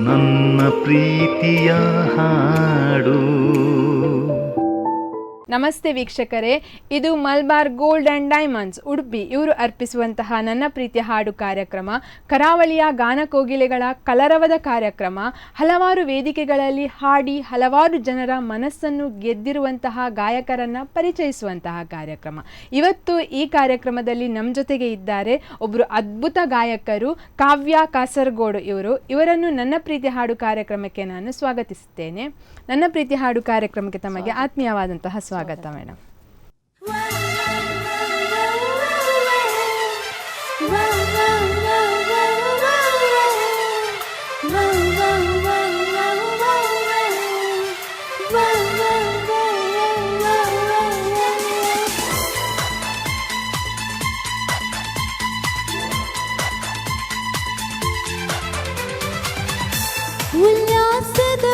ನನ್ನ ಪ್ರೀತಿಯ ಹಾಡು. ನಮಸ್ತೆ ವೀಕ್ಷಕರೇ, ಇದು Malabar gold and diamonds Udupi ಇವರು ಅರ್ಪಿಸುವಂತಹ ನನ್ನ ಪ್ರೀತಿಯ ಹಾಡು ಕಾರ್ಯಕ್ರಮ. ಕರಾವಳಿಯ ಗಾನಕೋಗಿಲೆಗಳ ಕಲರವದ ಕಾರ್ಯಕ್ರಮ. ಹಲವಾರು ವೇದಿಕೆಗಳಲ್ಲಿ ಹಾಡಿ ಹಲವಾರು ಜನರ ಮನಸ್ಸನ್ನು ಗೆದ್ದಿರುವಂತಹ ಗಾಯಕರನ್ನು ಪರಿಚಯಿಸುವಂತಹ ಕಾರ್ಯಕ್ರಮ. ಇವತ್ತು ಈ ಕಾರ್ಯಕ್ರಮದಲ್ಲಿ ನಮ್ಮ ಜೊತೆಗೆ ಇದ್ದಾರೆ ಒಬ್ಬರು ಅದ್ಭುತ ಗಾಯಕರು, ಕಾವ್ಯ ಕಾಸರಗೋಡು ಇವರನ್ನು ನನ್ನ ಪ್ರೀತಿ ಹಾಡು ಕಾರ್ಯಕ್ರಮಕ್ಕೆ ನಾನು ಸ್ವಾಗತಿಸುತ್ತೇನೆ. ನನ್ನ ಪ್ರೀತಿ ಹಾಡು ಕಾರ್ಯಕ್ರಮಕ್ಕೆ ತಮಗೆ ಆತ್ಮೀಯವಾದಂತಹ ಸ್ವಾಗತ ಮೇಡಮ್. ಉಲ್ಲಾಸದ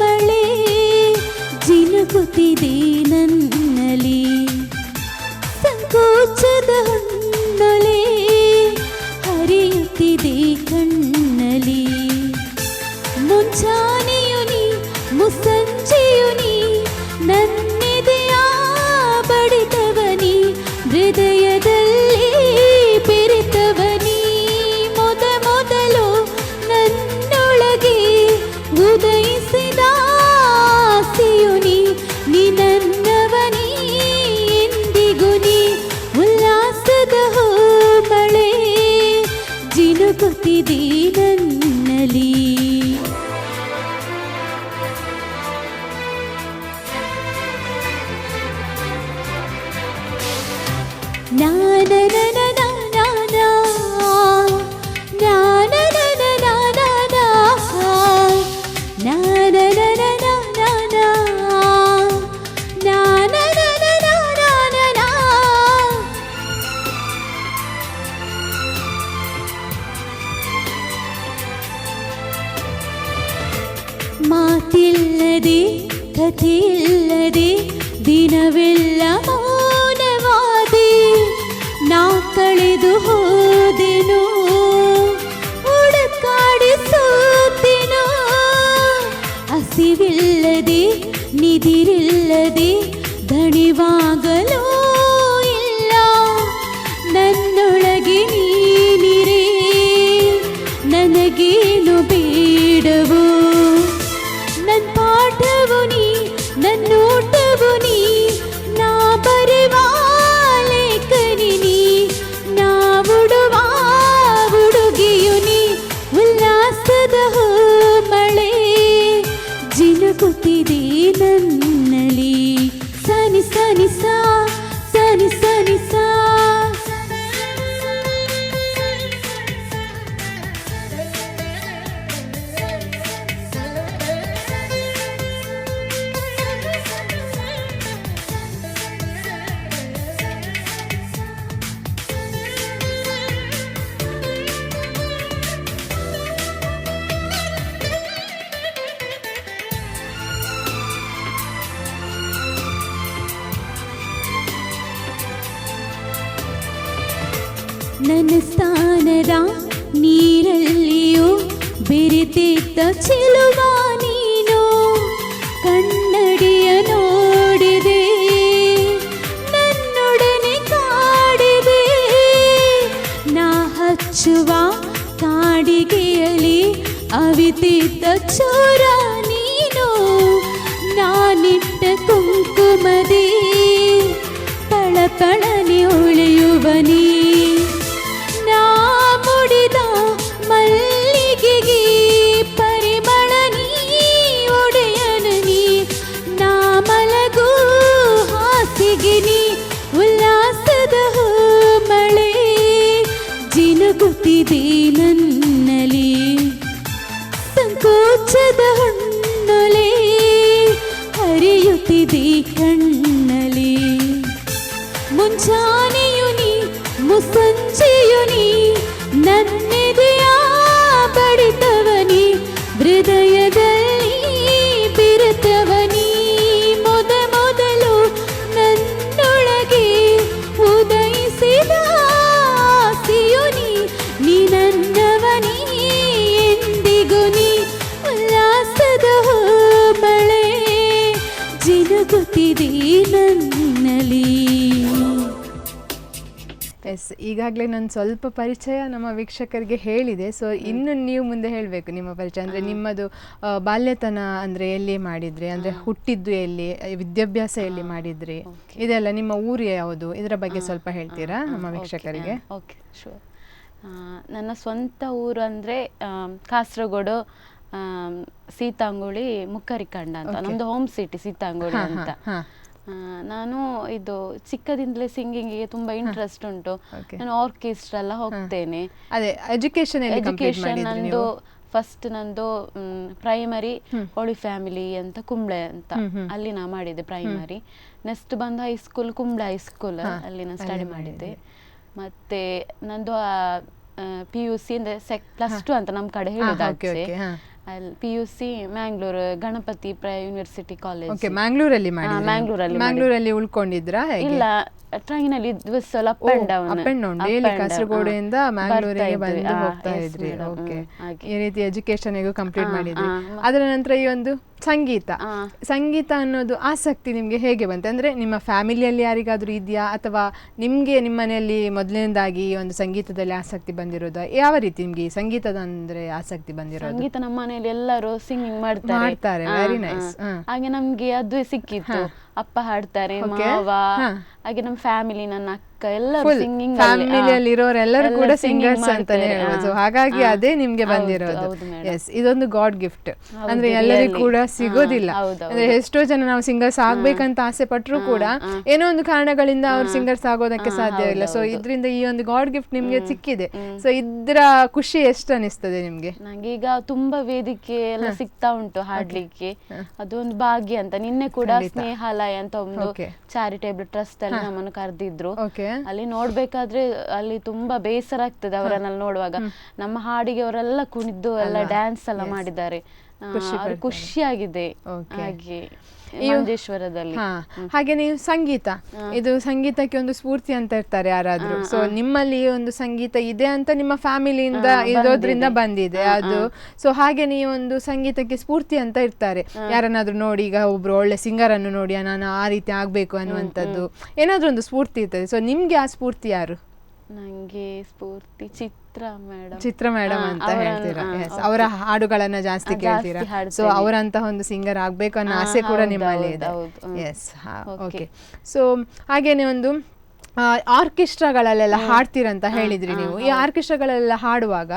ಮಳೆ ಜಿನುಗುತ್ತಿದೆ ನನ್ನಲ್ಲಿ, ಸಂಕೋಚದ ಹೊನ್ನೊಲೆ ಹರಿಯುತ್ತಿದೆ ಕಣ್ಣಲ್ಲಿ. ಮುಂಚಾನೆಯು ನೀ ಮುಸ್ಸಂಜೆಯು ನೀ ನನ್ನೆದೆಯ ಬಡಿತವನಿ, ಹೃದಯದಲ್ಲಿ ಬೆರೆತವನಿ. ಮೊದಲು ನನ್ನೊಳಗೆ ಉದಯಿಸಿದ ಆಸೆಯುನಿ, ನೀ ನನ್ನವನಿ ಎಂದಿಗೂ ನೀ. ಉಲ್ಲಾಸದ ಮಳೆ ಜಿನುಗುತ್ತಿದೆ ನನ್ನಲ್ಲಿ. ಮಾತಿಲ್ಲದೆ ಕಥೆಯಿಲ್ಲದೆ ದಿನವೆಲ್ಲ ಮೌನವಾದೆ, ನಾ ಕಳೆದು ಹೋದೆನೋ ಹುಡುಕಾಡಿಸುತ್ತೇನೋ. ಹಸಿವಿಲ್ಲದೆ ನಿದಿರಿಲ್ಲದೆ ದಣಿವಾಗಲೂ ಇಲ್ಲ, ನನ್ನೊಳಗೆ ನೀನಿರೇ ನನಗೇನು ಬೇಡವೋ. ನನ್ನ ಪಾಠವು ನೀ, ನನ್ನೋಟವು ನೀ, ನಾ ಬರೆವ ಲೇಖನಿ ನೀ, ನಾ ಉಡುವ ಉಡುಗೆಯು ನೀ. ಉಲ್ಲಾಸದ ಮಳೆ ಜಿನುಗುತ್ತಿದೆ ನನ್ನಲ್ಲಿ. ಸನಿ ಸನಿ ಸಾ ಸನಿ ಸನಿ ಸಾ. ನನ್ನ ಸ್ಥಾನದ ನೀರಲ್ಲಿಯೂ ಬೆರೆತಿದ್ದ ಚೆಲುವ ನೀನು. ಕನ್ನಡಿಯ ನೋಡಿದೆ, ನನ್ನೊಡನೆ ಕಾಡಿದೆ, ನಾ ಹಚ್ಚುವ ಕಾಡಿಗೆಯಲ್ಲಿ ಅವಿತಿದ್ದ ಚೋರ ನೀನು. ನಾನಿಟ್ಟ ಕುಂಕುಮದೇ ಪಳಪಳನೆ ಉಳಿಯುವ ನೀ. ನಾ ಮುಡಿದ ಮಲ್ಲಿಗೆಗೆ ಪರಿಮಳ ನೀ, ಒಡೆಯನ ನೀ, ನಾ ಮಲಗು ಹಾಸಿಗೆ ನೀ. ಉಲ್ಲಾಸದ ಮಳೆ ಜಿನುಗುತ್ತಿದೆ ನನ್ನಲ್ಲಿ, ಸಂಕೋಚದ ಹೊನ್ನೊಲೆ ಹರಿಯುತ್ತಿದೆ ಕಣ್ಣಲ್ಲಿ. ಮುಂಚಾನೆಯು ನೀ ಎಸ್, ಈಗಾಗಲೇ ನಾನು ಸ್ವಲ್ಪ ಪರಿಚಯ ನಮ್ಮ ವೀಕ್ಷಕರಿಗೆ ಹೇಳಿದೆ. ಸೊ ಇನ್ನು ನೀವು ಮುಂದೆ ಹೇಳಬೇಕು ನಿಮ್ಮ ಪರಿಚಯ. ಅಂದರೆ ನಿಮ್ಮದು ಬಾಲ್ಯತನ ಅಂದರೆ ಎಲ್ಲಿ ಮಾಡಿದ್ರಿ, ಅಂದರೆ ಹುಟ್ಟಿದ್ದು ಎಲ್ಲಿ, ವಿದ್ಯಾಭ್ಯಾಸ ಎಲ್ಲಿ ಮಾಡಿದ್ರಿ, ಇದೆಲ್ಲ ನಿಮ್ಮ ಊರು ಯಾವುದು, ಇದರ ಬಗ್ಗೆ ಸ್ವಲ್ಪ ಹೇಳ್ತೀರಾ ನಮ್ಮ ವೀಕ್ಷಕರಿಗೆ? Okay, sure. ನನ್ನ ಸ್ವಂತ ಊರು ಅಂದರೆ ಕಾಸರಗೋಡು, ಸೀತಾಂಗುಳಿ, ಮುಕ್ಕರಿಕಂಡ ಅಂತ. ನಮ್ಮದು ಹೋಮ್ ಸಿಟಿ ಸೀತಾಂಗುಳಿ ಅಂತ. ನಾನು ಇದು ಚಿಕ್ಕದಿಂದಲೇ ಸಿಂಗಿಂಗಿಗೆ ತುಂಬಾ ಇಂಟ್ರೆಸ್ಟ್ ಉಂಟು. ನಾನು ಆರ್ಕೆಸ್ಟ್ರಾ ಎಲ್ಲ ಹೋಗ್ತೇನೆ. ಅದೇ ಎಜುಕೇಶನ್ ನಂದು ಫಸ್ಟ್ ನಂದು ಪ್ರೈಮರಿ ಹೋಳಿ ಫ್ಯಾಮಿಲಿ ಅಂತ ಕುಂಬ್ಳೆ ಅಂತ, ಅಲ್ಲಿ ನಾ ಮಾಡಿದ್ದೆ ಪ್ರೈಮರಿ. ನೆಕ್ಸ್ಟ್ ಬಂದು ಹೈಸ್ಕೂಲ್ ಕುಂಬ್ಳೆ ಹೈಸ್ಕೂಲ್, ಅಲ್ಲಿ ನಾನು ಸ್ಟಡಿ ಮಾಡಿದ್ದೆ. ಮತ್ತೆ ನಂದು PUC ಅಂದ್ರೆ +2 ಅಂತ ನಮ್ಮ ಕಡೆ ಹೇಳಿದಾಚೆ. PUC Mangalore Ganapathi university college. ಮ್ಯಾಂಗ್ಳೂರಲ್ಲಿ ಉಳ್ಕೊಂಡಿದ್ರಾ? ಇಲ್ಲ, ಟ್ರೈನಲ್ಲಿ ದಿವಸ ಅಪ್ ಅಂಡ್ ಡೌನ್ ಡೈಲಿ ಕಾಸರಗೋಡಿಂದ ಮ್ಯಾಂಗ್ಳೂರಿಗೆ ಬಂದು ಹೋಗ್ತಾ ಇದ್ರಿ. ಓಕೆ, ಈ ರೀತಿ ಎಜುಕೇಶನ್ ಕಂಪ್ಲೀಟ್ ಮಾಡಿದ್ರಿ. ಅದರ ನಂತರ ಈ ಒಂದು ಸಂಗೀತ ಅನ್ನೋದು ಆಸಕ್ತಿ ನಿಮ್ಗೆ ಹೇಗೆ ಬಂತು? ಅಂದ್ರೆ ನಿಮ್ಮ ಫ್ಯಾಮಿಲಿಯಲ್ಲಿ ಯಾರಿಗಾದ್ರೂ ಇದೆಯಾ, ಅಥವಾ ನಿಮ್ಗೆ ನಿಮ್ಮ ಮನೆಯಲ್ಲಿ ಮೊದಲನೇದಾಗಿ ಈ ಒಂದು ಸಂಗೀತದಲ್ಲಿ ಆಸಕ್ತಿ ಬಂದಿರೋದು? ಯಾವ ರೀತಿ ನಿಮ್ಗೆ ಈ ಸಂಗೀತದ ಅಂದ್ರೆ ಆಸಕ್ತಿ ಬಂದಿರೋದು? ಸಂಗೀತ ನಮ್ಮ ಮನೆಯಲ್ಲಿ ಎಲ್ಲರೂ ಸಿಂಗಿಂಗ್ ಮಾಡ್ತಾರೆ. Very nice. ಹಾಗೆ ನಮ್ಗೆ ಅದು ಸಿಕ್ಕಿತ್ತು. ಅಪ್ಪ ಹಾಡ್ತಾರೆ, ಮಾವ, ಹಾಗೆ ನಮ್ಮ ಫ್ಯಾಮಿಲಿ, ನನ್ನ ಅಕ್ಕ ಎಲ್ಲರೂ ಸಿಂಗಿಂಗ್, ಫ್ಯಾಮಿಲಿಯಲ್ಲಿ ಇರೋರೆಲ್ಲರೂ ಕೂಡ ಸಿಂಗರ್ಸ್ ಅಂತಾನೆ ಹೇಳ್ಬೋದು. ಹಾಗಾಗಿ ಅದೇ ನಿಮ್ಗೆ ಬಂದಿರೋದು. ಎಸ್, ಇದೊಂದು ಗಾಡ್ ಗಿಫ್ಟ್. ಅಂದ್ರೆ ಎಲ್ಲರಿಗೂ ಕೂಡ ಸಿಗೋದಿಲ್ಲ. ಅಂದ್ರೆ ಎಷ್ಟೋ ಜನ ನಾವು ಸಿಂಗರ್ಸ್ ಆಗ್ಬೇಕಂತ ಆಸೆ ಪಟ್ರು ಕೂಡ ಏನೋ ಒಂದು ಕಾರಣಗಳಿಂದ ಅವ್ರು ಸಿಂಗರ್ಸ್ ಆಗೋದಕ್ಕೆ ಸಾಧ್ಯ ಇಲ್ಲ. ಸೊ ಇದ್ರಿಂದ ಈ ಒಂದು ಗಾಡ್ ಗಿಫ್ಟ್ ನಿಮ್ಗೆ ಸಿಕ್ಕಿದೆ. ಸೊ ಇದ್ರ ಖುಷಿ ಎಷ್ಟು ಅನಿಸ್ತದೆ ನಿಮ್ಗೆ? ನಂಗೆ ಈಗ ತುಂಬಾ ವೇದಿಕೆ ಎಲ್ಲ ಸಿಗ್ತಾ ಉಂಟು ಹಾಡ್ಲಿಕ್ಕೆ. ಅದೊಂದು ಭಾಗ್ಯ ಅಂತ. ನಿನ್ನೆ ಕೂಡ ಸ್ನೇಹಾಲಯ ಅಂತ ಒಂದು ಚಾರಿಟೇಬಲ್ ಟ್ರಸ್ಟ್ ಅಲ್ಲಿ ನಮ್ಮನ್ನು ಕರೆದಿದ್ರು. ಅಲ್ಲಿ ನೋಡ್ಬೇಕಾದ್ರೆ ಅಲ್ಲಿ ತುಂಬಾ ಬೇಸರ ಆಗ್ತದೆ ಅವರನ್ನೆಲ್ಲ ನೋಡುವಾಗ. ನಮ್ಮ ಹಾಡಿಗೆ ಅವರೆಲ್ಲ ಕುಣಿದು ಎಲ್ಲ ಡ್ಯಾನ್ಸ್ ಎಲ್ಲ ಮಾಡಿದ್ದಾರೆ. ಖುಷಿಯಾಗಿದೆ. ಹಾಗೆ ಮಂಜೇಶ್ವರದಲ್ಲಿ. ಹಾಗೆ ನೀವು ಇದು ಸಂಗೀತಕ್ಕೆ ಒಂದು ಸ್ಫೂರ್ತಿ ಅಂತ ಇರ್ತಾರೆ ಯಾರಾದ್ರೂ. ಸೊ ನಿಮ್ಮಲ್ಲಿ ಒಂದು ಸಂಗೀತ ಇದೆ ಅಂತ ನಿಮ್ಮ ಫ್ಯಾಮಿಲಿಯಿಂದ ಇರೋದ್ರಿಂದ ಬಂದಿದೆ ಅದು. ಸೊ ಹಾಗೆ ನೀವು ಒಂದು ಸಂಗೀತಕ್ಕೆ ಸ್ಫೂರ್ತಿ ಅಂತ ಇರ್ತಾರೆ ಯಾರನ್ನಾದ್ರೂ ನೋಡಿ. ಈಗ ಒಬ್ರು ಒಳ್ಳೆ ಸಿಂಗರ್ ಅನ್ನು ನೋಡಿ ನಾನು ಆ ರೀತಿ ಆಗ್ಬೇಕು ಅನ್ನುವಂಥದ್ದು ಏನಾದ್ರೂ ಒಂದು ಸ್ಫೂರ್ತಿ ಇರ್ತದೆ. ಸೊ ನಿಮ್ಗೆ ಆ ಸ್ಫೂರ್ತಿ ಯಾರು? ನಂಗೆ ಸ್ಫೂರ್ತಿ ಚಿತ್ರ ಮೇಡಮ್ ಅಂತ ಹೇಳ್ತೀರಾ? ಅವರ ಹಾಡುಗಳನ್ನ ಜಾಸ್ತಿ ಕೇಳ್ತೀರಾ? ಸೊ ಅವರಂತಹ ಒಂದು ಸಿಂಗರ್ ಆಗ್ಬೇಕು ಅನ್ನೋ ಆಸೆ ಕೂಡ ನಿಮ್ಮಲ್ಲಿ ಇದೆ. S, okay. ಸೊ ಹಾಗೇನೆ ಒಂದು ಆರ್ಕೆಸ್ಟ್ರಾಗಳಲ್ಲೆಲ್ಲ ಹಾಡ್ತೀರಂತ ಹೇಳಿದ್ರಿ ನೀವು. ಈ ಆರ್ಕೆಸ್ಟ್ರಾಗಳೆಲ್ಲ ಹಾಡುವಾಗ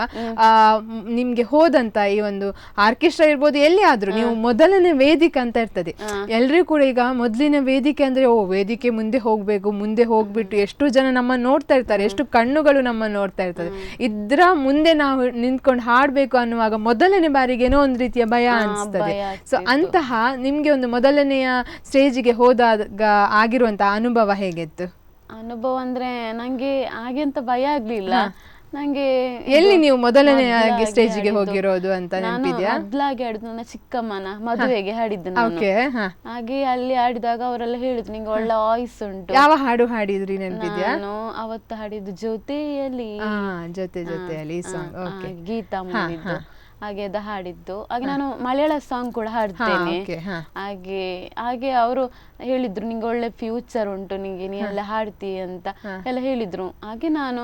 ನಿಮ್ಗೆ ಹೋದಂತ ಈ ಒಂದು ಆರ್ಕೆಸ್ಟ್ರಾ ಇರ್ಬೋದು ಎಲ್ಲಿ ಆದ್ರೂ ನೀವು ಮೊದಲನೇ ವೇದಿಕೆ ಅಂತ ಇರ್ತದೆ. ಎಲ್ರಿಗೂ ಕೂಡ ಈಗ ಮೊದಲಿನ ವೇದಿಕೆ ಅಂದ್ರೆ ವೇದಿಕೆ ಮುಂದೆ ಹೋಗ್ಬಿಟ್ಟು ಎಷ್ಟು ಜನ ನಮ್ಮ ನೋಡ್ತಾ ಇರ್ತಾರೆ, ಎಷ್ಟು ಕಣ್ಣುಗಳು ನಮ್ಮ ನೋಡ್ತಾ ಇರ್ತದೆ. ಇದ್ರ ಮುಂದೆ ನಾವು ನಿಂತ್ಕೊಂಡು ಹಾಡ್ಬೇಕು ಅನ್ನುವಾಗ ಮೊದಲನೇ ಬಾರಿಗೆ ಏನೋ ಒಂದು ರೀತಿಯ ಭಯ ಅನಿಸ್ತದೆ. ಸೊ ಅಂತಹ ನಿಮ್ಗೆ ಒಂದು ಮೊದಲನೆಯ ಸ್ಟೇಜಿಗೆ ಹೋದಾಗ ಆಗಿರುವಂತಹ ಅನುಭವ ಹೇಗಿತ್ತು? ಅನುಭವ ಅಂದ್ರೆ ನಂಗೆ ಹಾಗೆ ಅಂತ ಭಯ ಆಗ್ಲಿಲ್ಲ. ನಂಗೆ ಎಲ್ಲಿ ನೀವು ಮೊದಲನೇ ಸ್ಟೇಜಿಗೆ ಹೋಗಿರೋದು ಅಂತ ನೆನಪಿದ್ಯಾ? ಮೊದ್ಲಾಗಿ ಆಡಿದ್ದು ನನ್ನ ಚಿಕ್ಕಮ್ಮನ ಮದುವೆಗೆ ಹಾಡಿದ್ದು ನಾನು. ಹಾಗೆ ಅಲ್ಲಿ ಆಡಿದಾಗ ಅವರೆಲ್ಲ ಹೇಳಿದ್ರು ನಿಂಗೆ ಒಳ್ಳೆ ವಾಯ್ಸ್ ಉಂಟು. ಯಾವ ಹಾಡು ಹಾಡಿದ್ರಿ ನೆನಪಿದ್ಯಾ? ನಾನು ಅವತ್ತು ಹಾಡಿದ್ದು ಜೊತೆಯಲ್ಲಿ ಗೀತಾ ಮಾಡಿದ್ದು. ಹಾಗೆ ಅದು ಹಾಡಿದ್ದು. ಹಾಗೆ ನಾನು ಮಲಯಾಳ ಸಾಂಗ್ ಕೂಡ ಹಾಡ್ತೇನೆ. ಹಾಗೆ ಅವರು ಹೇಳಿದ್ರು ನಿಂಗೆ ಒಳ್ಳೆ ಫ್ಯೂಚರ್ ಉಂಟು, ನಿಂಗೆ ನೀ ಎಲ್ಲ ಹಾಡ್ತೀಯ ಅಂತ ಎಲ್ಲ ಹೇಳಿದ್ರು. ಹಾಗೆ ನಾನು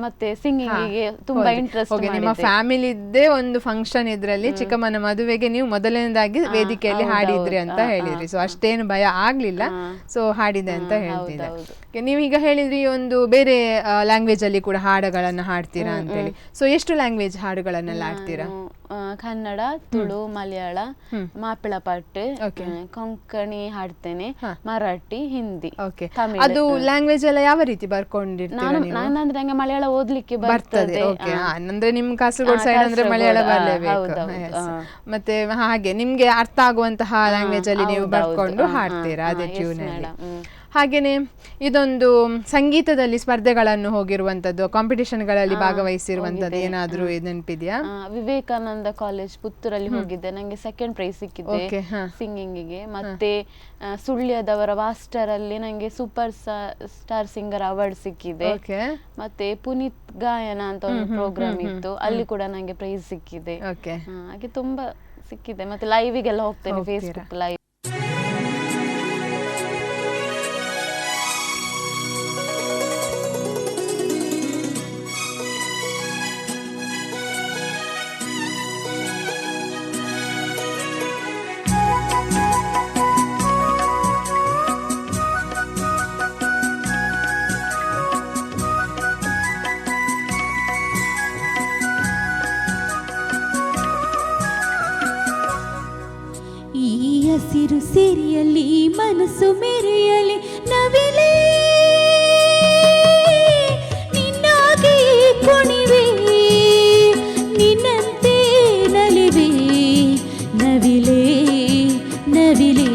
ಮತ್ತೆ ಸಿಂಗಿಂಗಿಗೆ ತುಂಬಾ ಇಂಟ್ರೆಸ್ಟ್. ನಿಮ್ಮ ಫ್ಯಾಮಿಲಿದ್ದೇ ಒಂದು ಫಂಕ್ಷನ್ ಇದ್ರಲ್ಲಿ ಚಿಕ್ಕಮ್ಮನ ಮದುವೆಗೆ ನೀವು ಮೊದಲನೇದಾಗಿ ವೇದಿಕೆಯಲ್ಲಿ ಹಾಡಿದ್ರಿ ಅಂತ ಹೇಳಿದ್ರಿ. ಸೊ ಅಷ್ಟೇನು ಭಯ ಆಗ್ಲಿಲ್ಲ, ಸೊ ಹಾಡಿದೆ ಅಂತ ಹೇಳ್ತಿದ್ದೆ. ನೀವೀಗ ಹೇಳಿದ್ರಿ ಒಂದು ಬೇರೆ ಲ್ಯಾಂಗ್ವೇಜ್ ಅಲ್ಲಿ ಕೂಡ ಹಾಡುಗಳನ್ನ ಹಾಡ್ತೀರಾ ಅಂತೇಳಿ. ಸೊ ಎಷ್ಟು ಲ್ಯಾಂಗ್ವೇಜ್ ಹಾಡುಗಳನ್ನೆಲ್ಲ ಹಾಡ್ತೀರಾ? ಕನ್ನಡ, ತುಳು, ಮಲಯಾಳ, ಮಾಪಿಳ ಪಾಟ್, ಕೊಂಕಣಿ ಹಾಡ್ತೇನೆ, ಮರಾಠಿ, ಹಿಂದಿ, ಅದು ಲ್ಯಾಂಗ್ವೇಜ್ ಎಲ್ಲ ಯಾವ ರೀತಿ ಬರ್ಕೊಂಡಿರ್ತೀರಾ? ನಾನಂದ್ರೆ ನಂಗೆ ಮಲಯಾಳ ಓದ್ಲಿಕ್ಕೆ ಬರ್ತದೆ. ಅಂದ್ರೆ ನಿಮ್ ಕಾಸರಗೋಡು ಸೈಡ್ ಅಂದ್ರೆ ಮಲಯಾಳ ಬರಲೇಬೇಕು. ಮತ್ತೆ ಹಾಗೆ ನಿಮ್ಗೆ ಅರ್ಥ ಆಗುವಂತಹ ಲ್ಯಾಂಗ್ವೇಜ್ ಅಲ್ಲಿ ನೀವು ಬರ್ಕೊಂಡು ಹಾಡ್ತೀರಾ ಅದೇ ಟ್ಯೂನ್ ಅಲ್ಲಿ. ಹಾಗೇನೆ ಇದೊಂದು ಸಂಗೀತದಲ್ಲಿ ಸ್ಪರ್ಧೆಗಳನ್ನು ಹೋಗಿರುವಂತದ್ದು, ಕಾಂಪಿಟೇಷನ್ಗಳಲ್ಲಿ ಭಾಗವಹಿಸಿರುವಂತದ್ದು ಏನಾದ್ರೂ ನೆನಪಿದ್ಯಾ? ವಿವೇಕಾನಂದ ಕಾಲೇಜ್ ಪುತ್ತೂರಲ್ಲಿ ಹೋಗಿದ್ದೆ. ನಂಗೆ 2nd ಪ್ರೈಸ್ ಸಿಕ್ಕಿದೆ ಸಿಂಗಿಂಗಿಗೆ. ಮತ್ತೆ ಸುಳ್ಯದವರ ವಾಸ್ಟರ್ ಅಲ್ಲಿ ನಂಗೆ ಸೂಪರ್ ಸ್ಟಾರ್ ಸಿಂಗರ್ ಅವಾರ್ಡ್ ಸಿಕ್ಕಿದೆ. ಮತ್ತೆ ಪುನೀತ್ ಗಾಯನ ಅಂತ ಒಂದು ಪ್ರೋಗ್ರಾಮ್ ಇತ್ತು, ಅಲ್ಲಿ ಕೂಡ ನಂಗೆ ಪ್ರೈಸ್ ಸಿಕ್ಕಿದೆ. ಹಾಗೆ ತುಂಬಾ ಸಿಕ್ಕಿದೆ. ಮತ್ತೆ ಲೈವಿಗೆಲ್ಲ ಹೋಗ್ತೇನೆ, ಫೇಸ್ಬುಕ್ ಲೈವ್. ಹಸಿರು ಸಿರಿಯಲಿ ಮನಸ್ಸು ಮೆರೆಯಲಿ ನವಿಲೇ ನಿನ್ನಾಗಿ ಕುಣಿವೆ ನಿನ್ನಂತೆ ನಲಿವೆ ನವಿಲೇ ನವಿಲೇ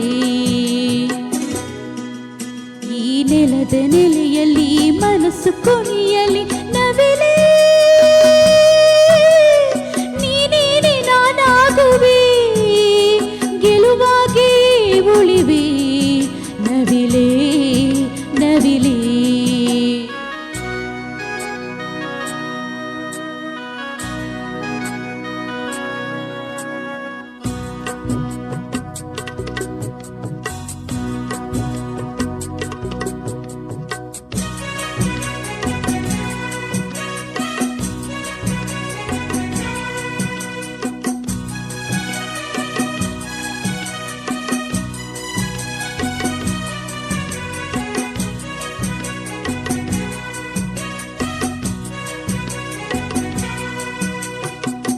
ಈ ನೆಲದ ನೆಲೆಯಲ್ಲಿ ಮನಸ್ಸು ಕುಣಿಯಲಿ ನವಿಲೇ ನೀನೇನೆ ನಾನಾಗುವೆ ಗೆಲುವಾಗಿ ಉಳಿವೆ ನವಿಲೇ ನವಿಲೇ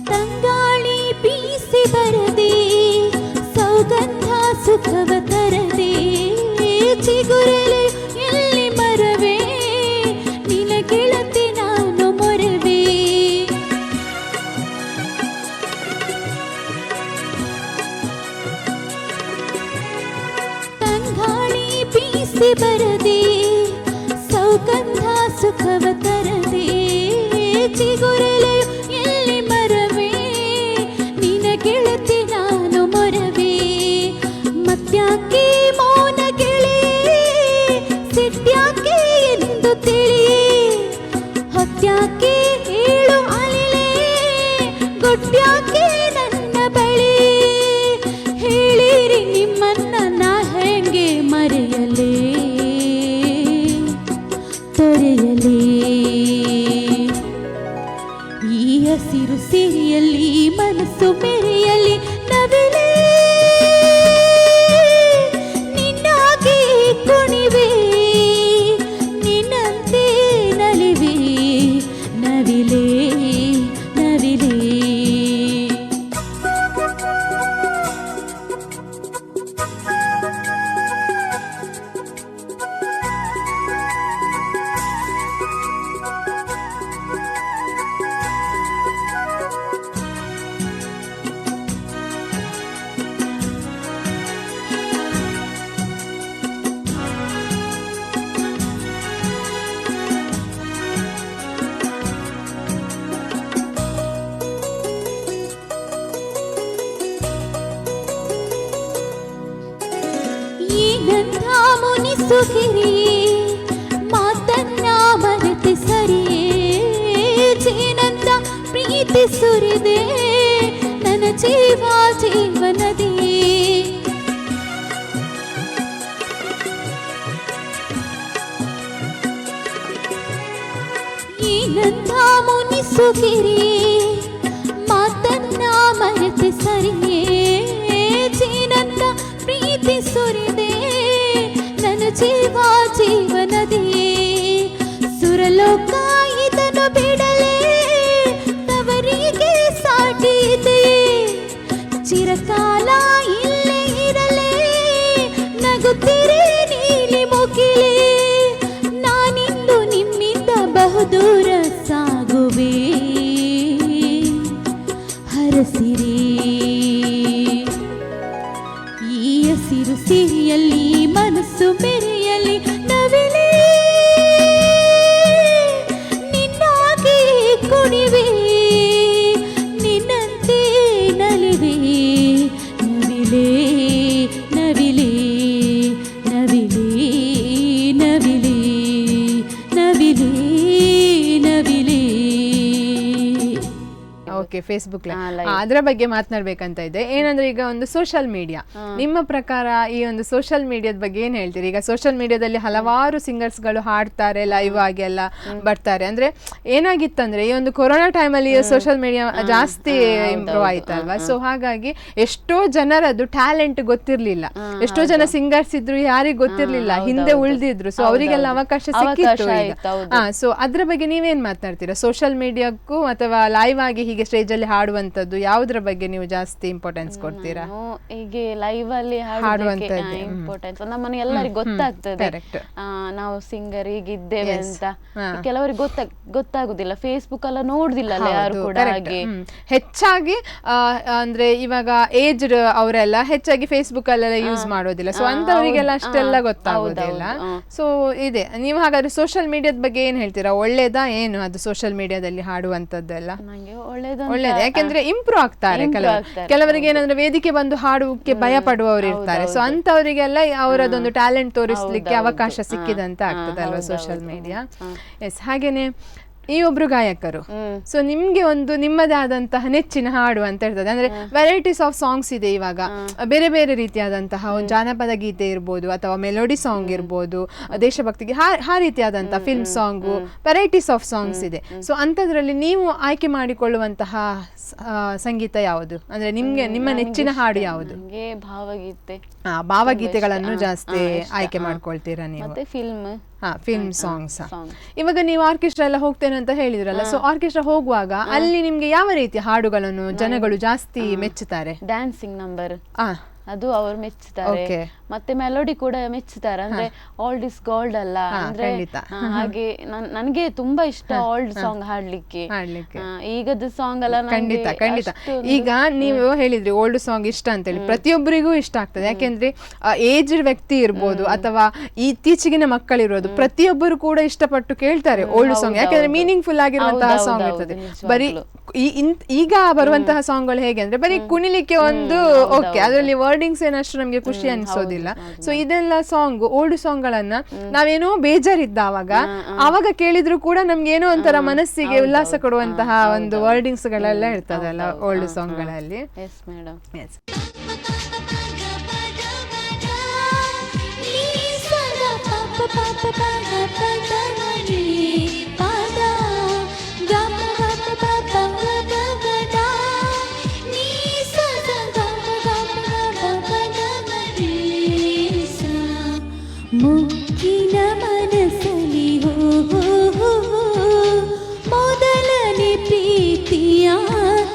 ತಂಗಾಳಿ ಬೀಸಿ ಬರದೆ ಸೌಗಂಧ ಸುಖವ ತರದೆ ಚಿಗುರಲೆ ಎಲ್ಲಿ ಮರವೇ ನಿನ ಗೆಳತಿ ನಾನು ಮೊರವೇ ತಂಗಾಳಿ ಬೀಸಿ ಬರದೆ ಸೌಗಂಧ ಸುಖವ ತರದೆ ಚಿಗುರಲೆ ಎಲ್ಲಿ ಮರವೇ ನಿನ ಗೆಳತಿ ನಾನು ಮೊರವೇ ಮತ್ಯಾಕೆ ಮೌನ ಗೆಳೆಯೇ ಸಿಟ್ಯಾಕೆ ಎಂದು ತಿಳಿಯೇ ಹೊತ್ಯಾಕೆ ಹೇಳು ಅಲಿಲೇ ಗುಡ್ಯಾಕೆ ನನ್ನ ಬಳಿ ಹೇಳಿರಿ ನಿಮ್ಮನ್ನ ನಾ ಹೆಂಗೆ ಮರೆಯಲೇ ತೊರೆಯಲೇ ಈ ಹಸಿರು ಸಿರಿಯಲ್ಲಿ ಮನಸ್ಸು ಮೆರೆಯಲಿ ನವಿಲೇ ನಿನ್ನಾಗಿ ಕುಣಿವೆ ನಿನ್ನಂತೆ ನಲಿವೆ ನವಿಲೇ ನವಿಲೇ ಈ ನನ್ನ ಮುನಿಸುಗಿರಿ ಮಾತನ್ನ ಮರೆತೆ ಸರಿಯೇ ಜೀನಂದ ಪ್ರೀತಿ ಸುರಿದೆ ನನ್ನ ಜೀವ ಜೀವನದೇ ಈ ನನ್ನ ಮುನಿಸುಗಿರಿ ಮಾತನ್ನ ಮರೆತೆ ಸರಿಯೇ ಜೀನಂದ ಪ್ರೀತಿ ಸುರಿದೆ ನನ್ನ ಜೀವ ಜೀವನದೇ ಸುರಲೋಕ ಇದನ್ನು ಬಿಡಲೇ ತವರಿಗೆ ಸಾಟಿದೆ ಚಿರಕಾಲ ಇಲ್ಲೇ ಇರಲೇ ನಗುತ್ತಿರೆ ನೀಲಿ ಮುಗಿಲೇ ನಾನಿಂದು ನಿಮ್ಮಿಂದ ಬಹುದೂರ ಸಾಗುವೆ ಹರಸಿರಿ ಈ ಹಸಿರು ಸಿರಿಯಲ್ಲಿ ಮನಸ್ಸು ಮೆರೆಯಲಿ ನವಿಲೇ ನಿನ್ನಾಗಿ ಕುಣಿವೆ ನಿನ್ನಂತೆ ನಲಿವೆ ನವಿಲೇ ನವಿಲೇ ನವಿಲೇ ನವಿಲೇ ನವಿಲೇ ನವಿಲೇ ಓಕೆ ಫೇಸ್ಬುಕ್ ಹಾ, live. ಅದರ ಬಗ್ಗೆ ಮಾತನಾಡ್ಬೇಕಂತ ಇದೆ. ಏನಂದ್ರೆ ಈಗ ಒಂದು ಸೋಷಿಯಲ್ ಮೀಡಿಯಾ, ನಿಮ್ಮ ಪ್ರಕಾರ ಈ ಒಂದು ಸೋಷಿಯಲ್ ಮೀಡಿಯಾದ ಬಗ್ಗೆ ಏನ್ ಹೇಳ್ತೀರಿ? ಈಗ ಸೋಷಿಯಲ್ ಮೀಡಿಯಾದಲ್ಲಿ ಹಲವಾರು ಸಿಂಗರ್ಸ್ಗಳು ಹಾಡ್ತಾರೆ, ಲೈವ್ ಆಗಿ ಎಲ್ಲ ಬರ್ತಾರೆ. ಅಂದ್ರೆ ಏನಾಗಿತ್ತಂದ್ರೆ ಈ ಒಂದು ಕೊರೋನಾ ಟೈಮಲ್ಲಿ ಸೋಷಿಯಲ್ ಮೀಡಿಯಾ ಜಾಸ್ತಿ ಇಂಪ್ರೂವ್ ಆಯ್ತಲ್ವಾ? ಸೊ ಹಾಗಾಗಿ ಎಷ್ಟೋ ಜನರದ್ದು ಟ್ಯಾಲೆಂಟ್ ಗೊತ್ತಿರ್ಲಿಲ್ಲ, ಎಷ್ಟೋ ಜನ ಸಿಂಗರ್ಸ್ ಇದ್ರು ಯಾರಿಗ್ ಗೊತ್ತಿರ್ಲಿಲ್ಲ, ಹಿಂದೆ ಉಳಿದಿದ್ರು. ಸೊ ಅವರಿಗೆಲ್ಲ ಅವಕಾಶ ಸಿಕ್ಕಿತ್ತು. ಸೊ ಅದ್ರ ಬಗ್ಗೆ ನೀವೇನ್ ಮಾತನಾಡ್ತೀರಾ? ಸೋಷಿಯಲ್ ಮೀಡಿಯಾಕ್ಕೂ ಅಥವಾ ಲೈವ್ ಆಗಿ ಹೀಗೆ ಸ್ಟೇಜ್ ಅಲ್ಲಿ ಅಲ್ಲಿ ಹಾಡುವಂಥದ್ದು ಯಾವುದ್ರ ಬಗ್ಗೆ ನೀವು ಜಾಸ್ತಿ ಇಂಪಾರ್ಟೆನ್ಸ್ ಕೊಡ್ತೀರಾ? ಹೀಗೆ ಲೈವ್ ಅಲ್ಲಿ ಹಾಡುವಂಥದ್ದು ಇಂಪಾರ್ಟೆನ್ಸ್ ನಮ್ಮನ್ನು ಎಲ್ಲರಿಗೂ ಗೊತ್ತಾಗ್ತದೆ ನಾವು ಸಿಂಗರ್ ಹೀಗಿದ್ದೇವೆ ಅಂತ. ಕೆಲವರಿಗೆ ಗೊತ್ತಾಗುದಿಲ್ಲ, ಫೇಸ್ಬುಕ್ ಎಲ್ಲ ನೋಡುದಿಲ್ಲ ಯಾರು ಕೂಡ. ಹಾಗೆ ಹೆಚ್ಚಾಗಿ ಅಂದ್ರೆ ಇವಾಗ ಏಜ್ಡ್ ಅವರೆಲ್ಲ ಹೆಚ್ಚಾಗಿ ಫೇಸ್ಬುಕ್ ಅಲ್ಲೆಲ್ಲ ಯೂಸ್ ಮಾಡೋದಿಲ್ಲ, ಸೊ ಅಂತವರಿಗೆಲ್ಲ ಅಷ್ಟೆಲ್ಲ ಗೊತ್ತಾಗೋದಿಲ್ಲ. ಸೊ ಇದೆ, ನೀವು ಹಾಗಾದ್ರೆ ಸೋಷಿಯಲ್ ಮೀಡಿಯಾದ ಬಗ್ಗೆ ಏನ್ ಹೇಳ್ತೀರಾ? ಒಳ್ಳೇದಾ ಏನು ಅದು ಸೋಷಿಯಲ್ ಮೀಡಿಯಾದಲ್ಲಿ ಹಾಡುವಂತದ್ದೆಲ್ಲ? ಒಳ್ಳೇದು, ಯಾಕೆಂದ್ರೆ ಇಂಪ್ರೂವ್ ಆಗ್ತಾರೆ. ಕೆಲವರಿಗೆ ಏನಂದ್ರೆ ವೇದಿಕೆ ಬಂದು ಹಾಡುಕ್ಕೆ ಭಯ ಪಡುವವರು ಇರ್ತಾರೆ, ಸೊ ಅಂತವರಿಗೆಲ್ಲ ಅವರದೊಂದು ಟ್ಯಾಲೆಂಟ್ ತೋರಿಸ್ಲಿಕ್ಕೆ ಅವಕಾಶ ಸಿಕ್ಕಿದಂತ ಆಗ್ತದೆ ಅಲ್ವಾ ಸೋಷಿಯಲ್ ಮೀಡಿಯಾ. ಎಸ್, ಹಾಗೇನೆ ಈ ಒಬ್ರು ಗಾಯಕರು, ಸೊ ನಿಮ್ಗೆ ಒಂದು ನಿಮ್ಮದೇ ಆದಂತಹ ನೆಚ್ಚಿನ ಹಾಡು ಅಂತ ಇರ್ತದೆ. ಅಂದ್ರೆ ವೆರೈಟೀಸ್ ಆಫ್ ಸಾಂಗ್ಸ್ ಇದೆ ಇವಾಗ, ಬೇರೆ ಬೇರೆ ರೀತಿಯಾದಂತಹ ಒಂದು ಜಾನಪದ ಗೀತೆ ಇರ್ಬೋದು ಅಥವಾ ಮೆಲೋಡಿ ಸಾಂಗ್ ಇರ್ಬೋದು, ದೇಶಭಕ್ತಿಗೆ ಆ ರೀತಿಯಾದಂತಹ film song, varieties of songs ಇದೆ. ಸೊ ಅಂಥದ್ರಲ್ಲಿ ನೀವು ಆಯ್ಕೆ ಮಾಡಿಕೊಳ್ಳುವಂತಹ ಸಂಗೀತ ಯಾವುದು? ಅಂದ್ರೆ ನಿಮ್ಗೆ ನಿಮ್ಮ ನೆಚ್ಚಿನ ಹಾಡು ಯಾವುದು? ಭಾವಗೀತೆ. ಭಾವಗೀತೆಗಳನ್ನು ಜಾಸ್ತಿ ಆಯ್ಕೆ ಮಾಡ್ಕೊಳ್ತೀರಾ ನೀವು? Film songs. ಇವಾಗ ನೀವು ಆರ್ಕೆಸ್ಟ್ರಾ ಎಲ್ಲ ಹೋಗ್ತೇನೆ ಅಂತ ಹೇಳಿದ್ರಲ್ಲ, ಸೊ ಆರ್ಕೆಸ್ಟ್ರಾ ಹೋಗುವಾಗ ಅಲ್ಲಿ ನಿಮ್ಗೆ ಯಾವ ರೀತಿಯ ಹಾಡುಗಳನ್ನು ಜನಗಳು ಜಾಸ್ತಿ ಮೆಚ್ಚುತ್ತಾರೆ? ಡ್ಯಾನ್ಸಿಂಗ್ ನಂಬರ್ ಅದು ಅವರು ಮೆಚ್ಚುತ್ತಾರೆ, ಮತ್ತೆ ಮೆಲೋಡಿ ಕೂಡ ಮೆಚ್ಚುತ್ತಾರೆ. ಅಂದ್ರೆ ಓಲ್ಡ್ ಇಸ್ ಗೋಲ್ಡ್ ಅಲ್ಲ ಅಂದ್ರೆ ಹಾಗೆ ನನ್ಗೆ ತುಂಬಾ ಇಷ್ಟ ಓಲ್ಡ್ ಸಾಂಗ್ ಹಾಡ್ಲಿಕ್ಕೆ. ಈಗದ ಸಾಂಗ್ ಅಲ್ಲ ಖಂಡಿತ. ಈಗ ನೀವು ಹೇಳಿದ್ರಿ ಓಲ್ಡ್ ಸಾಂಗ್ ಇಷ್ಟ ಅಂತ ಹೇಳಿ, ಪ್ರತಿಯೊಬ್ಬರಿಗೂ ಇಷ್ಟ ಆಗ್ತದೆ. ಯಾಕೆಂದ್ರೆ ಏಜ್ಡ್ ವ್ಯಕ್ತಿ ಇರ್ಬೋದು ಅಥವಾ ಇತ್ತೀಚೆಗಿನ ಮಕ್ಕಳಿರೋದು, ಪ್ರತಿಯೊಬ್ಬರು ಕೂಡ ಇಷ್ಟಪಟ್ಟು ಕೇಳ್ತಾರೆ ಓಲ್ಡ್ ಸಾಂಗ್. ಯಾಕಂದ್ರೆ ಮೀನಿಂಗ್ ಫುಲ್ ಆಗಿರುವಂತಹ ಸಾಂಗ್ ಇರ್ತದೆ. ಬರೀ ಈಗ ಬರುವಂತಹ ಸಾಂಗ್ಗಳು ಹೇಗೆ ಅಂದ್ರೆ ಬರೀ ಕುಣಿಲಿಕ್ಕೆ ಒಂದು ಓಕೆ, ಅದರಲ್ಲಿ ವರ್ಡಿಂಗ್ಸ್ ಏನಷ್ಟು ನಮ್ಗೆ ಖುಷಿ ಅನ್ಸೋದಿಲ್ಲ. ಸೊ ಇದೆಲ್ಲ ಸಾಂಗ್, ಓಲ್ಡ್ ಸಾಂಗ್ ಗಳನ್ನ ನಾವೇನೋ ಬೇಜಾರಿದ್ದ ಆವಾಗ ಕೇಳಿದ್ರು ಕೂಡ ನಮ್ಗೆ ಏನೋ ಒಂಥರ ಮನಸ್ಸಿಗೆ ಉಲ್ಲಾಸ ಕೊಡುವಂತಹ ಒಂದು ವರ್ಡಿಂಗ್ಸ್ ಗಳೆಲ್ಲ ಇರ್ತದಲ್ಲ ಓಲ್ಡ್ ಸಾಂಗ್ ಗಳಲ್ಲಿ. ಮುಕ್ಕಿನ ಮನಸಲಿ ಮೊದಲನೇ ಪ್ರೀತಿಯ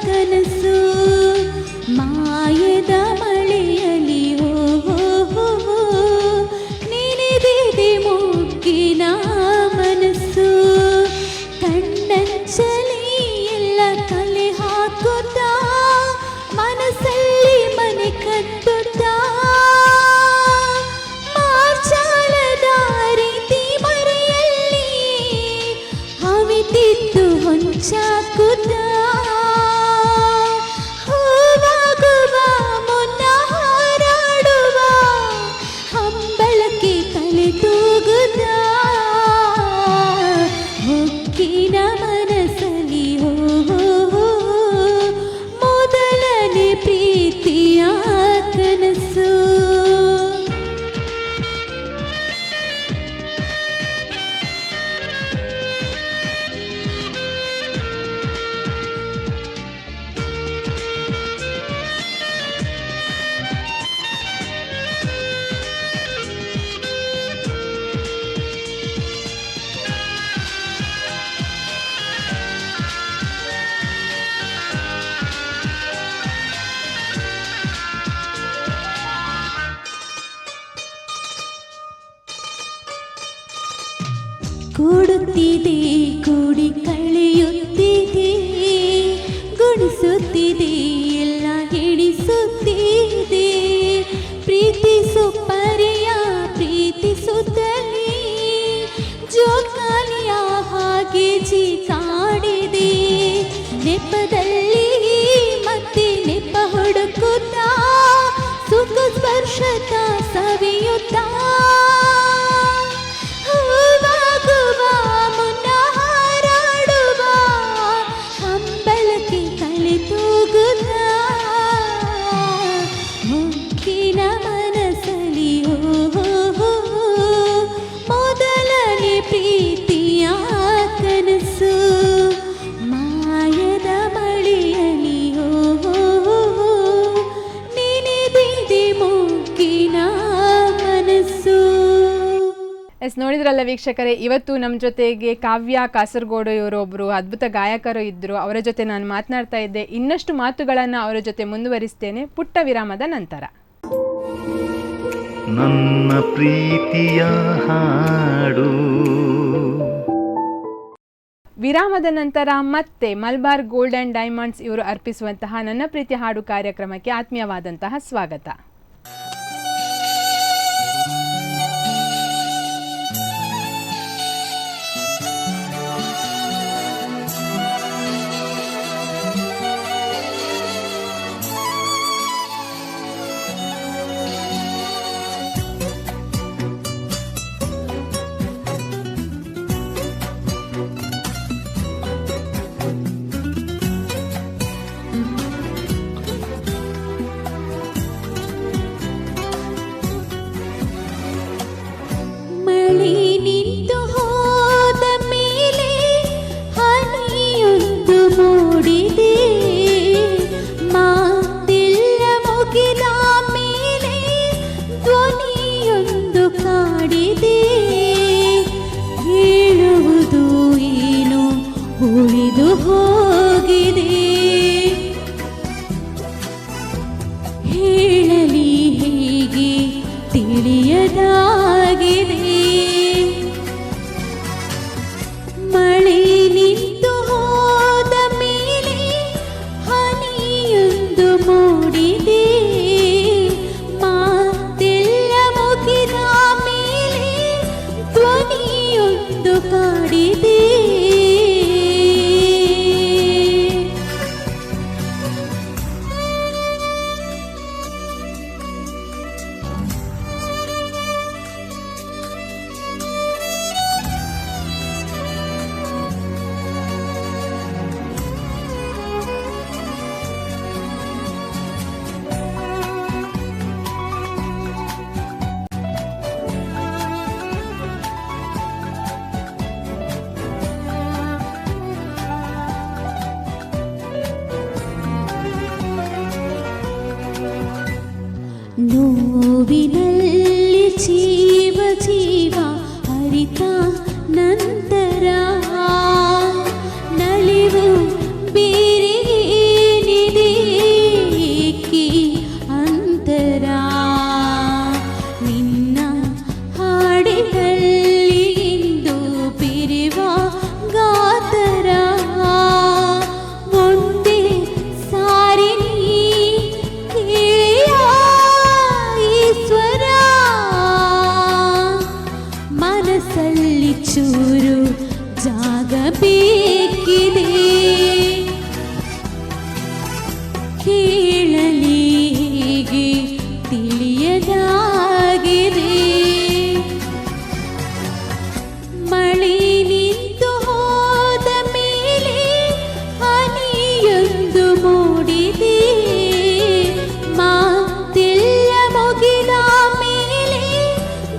ಕನಸು, ಮಾಯದ ಮಳೆಯಲಿ ನೆನೆದಿದೆ ಮುಕ್ಕಿನ ಮನಸ್ಸು. ಕಣ್ಣಂಚಲಿ ಎಲ್ಲ ಕಲೆ ಹಾಕುತ್ತಾ ಮನಸ್ಸಲ್ಲಿ ಮನೆ ಕಟ್ಟುತ್ತಾ ಹೊಂಚಾಕುತ್ತ ಹೂವಾಗುವ ಮುನ್ನ ಹಾರಾಡುವ ಹಂಬಲಕ್ಕೆ ತಲೆ ತೂಗುತ್ತ ಹೊಕ್ಕಿನ ಮನಸಲಿ ಮೊದಲನೇ ಪ್ರೀತಿಯ ಕನಸು. ಕೂಡುತ್ತಿದೆ, ಕೂಡಿ ಕಳೆಯುತ್ತಿದೆ, ಗುಣಿಸುತ್ತಿದೆ, ಎಲ್ಲ ಹಿಡಿಸುತ್ತಿದೆ. ಪ್ರೀತಿಸು ಪರಿಯ ಪ್ರೀತಿಸುತ್ತಲೇ ಜೋಕಾಲಿಯ ಹಾಗೆ ಜೀಕಾಡಿದೆ. ನೆಪದಲ್ಲಿ ಮತ್ತೆ ನೆಪ ಹುಡುಕುತ್ತಾ ಸುಖ ಸ್ಪರ್ಶತ ಸವಿಯುತ್ತಾ ಮುನ್ನ ಹಾರಾಡುವ ಹಂಬಲಕ್ಕೆ ತಲೆ ತೂಗುತ್ತ ನೋಡಿದ್ರಲ್ಲ ವೀಕ್ಷಕರೇ, ಇವತ್ತು ನಮ್ಮ ಜೊತೆಗೆ ಕಾವ್ಯ ಕಾಸರಗೋಡು ಇವರೊಬ್ಬರು ಅದ್ಭುತ ಗಾಯಕರು ಇದ್ದರು. ಅವರ ಜೊತೆ ನಾನು ಮಾತನಾಡ್ತಾ ಇದ್ದೆ. ಇನ್ನಷ್ಟು ಮಾತುಗಳನ್ನು ಅವರ ಜೊತೆ ಮುಂದುವರಿಸ್ತೇನೆ ಪುಟ್ಟ ವಿರಾಮದ ನಂತರ. ನನ್ನ ಪ್ರೀತಿಯ ಹಾಡು. ವಿರಾಮದ ನಂತರ ಮತ್ತೆ ಮಲ್ಬಾರ್ ಗೋಲ್ಡ್ ಆ್ಯಂಡ್ ಡೈಮಂಡ್ಸ್ ಇವರು ಅರ್ಪಿಸುವಂತಹ ನನ್ನ ಪ್ರೀತಿ ಹಾಡು ಕಾರ್ಯಕ್ರಮಕ್ಕೆ ಆತ್ಮೀಯವಾದಂತಹ ಸ್ವಾಗತ. ನೋವಿನಲ್ಲಿ ಜೀವ ಜೀವ ಹರಿತ ನಂತರ ನಲಿವು ಬೇರೆ ಏನಿದೆ ಏಕೆ ಅಂತರ ನಿನ್ನ ಹಾಡಿನಲ್ಲಿ ಇಂದು ಬಿರಿವ ಗಾತರ ಒಂದೇ ಸಾರಿ ಮನಸ್ಸಲ್ಲಿ ಚೂರು ಜಾಗ ಬೇಕಿದೆ ಕೇಳಲಿ ಹೇಗೆ ತಿಳಿಯದಾಗಿದೆ ಮಳೆ ನಿಂತು ಹೋದ ಮೇಲೆ ಹನಿಯೊಂದು ಮೂಡಿದೆ ಮಾತೆಲ್ಲ ಮುಗಿದ ಮೇಲೆ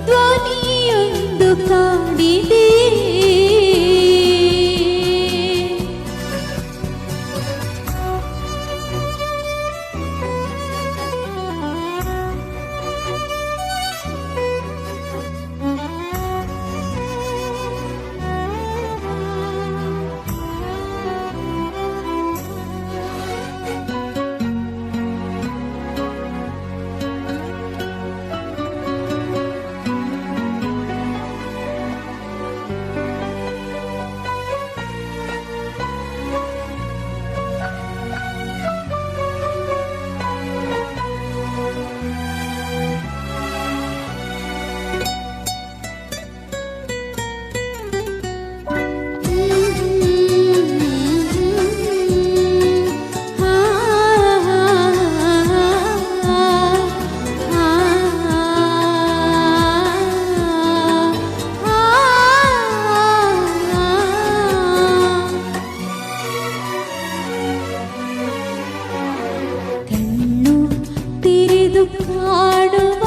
ಧ್ವನಿಯೊಂದು ಕಾಡಿದೆ ಕಾಣುವ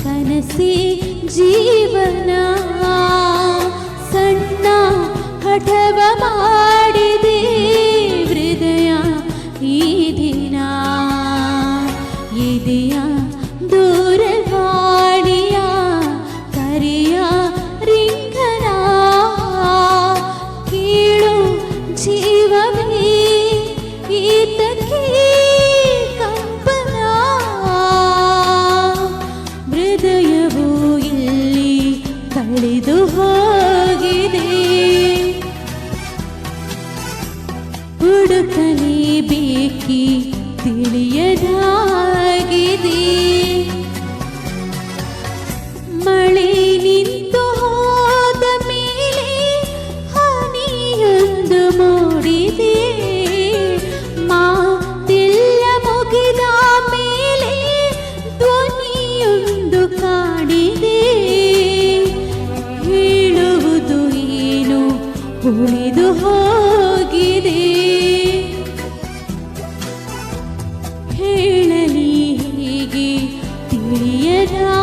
ಕನಸೇ ಜೀವನ ಸಣ್ಣ ಹಠವ ಮಾಡಿದೆ ಹೃದಯ ಈ ದಿನ ಎದೆಯ ದೂರವಾಣಿಯ ಕರೆಯ ಏತಕ್ಕೆ ಕಂಪನ ಹೃದಯವು ಇಲ್ಲಿ ಕಳೆದು ಹೋಗಿದೆ ಹುಡುಕಲೇಬೇಕಿ ತಿಳಿಯದಾಗಿದೆ ಮಳೆ ನಿಂತು ಹೋದ ಮೇಲೆ ಹನಿಯೊಂದು ಮೂಡಿದೆ ಮಾತೆಲ್ಲ ಮುಗಿದ ಮೇಲೆ ಧ್ವನಿಯೊಂದು ಕಾಣಿದೆ ಹೇಳುವುದು ಏನು ಉಳಿದು ಹೋಗಿದೆ ಹೇಳಲಿ ಹೇಗೆ ತಿಳಿಯದಾಗಿದೆ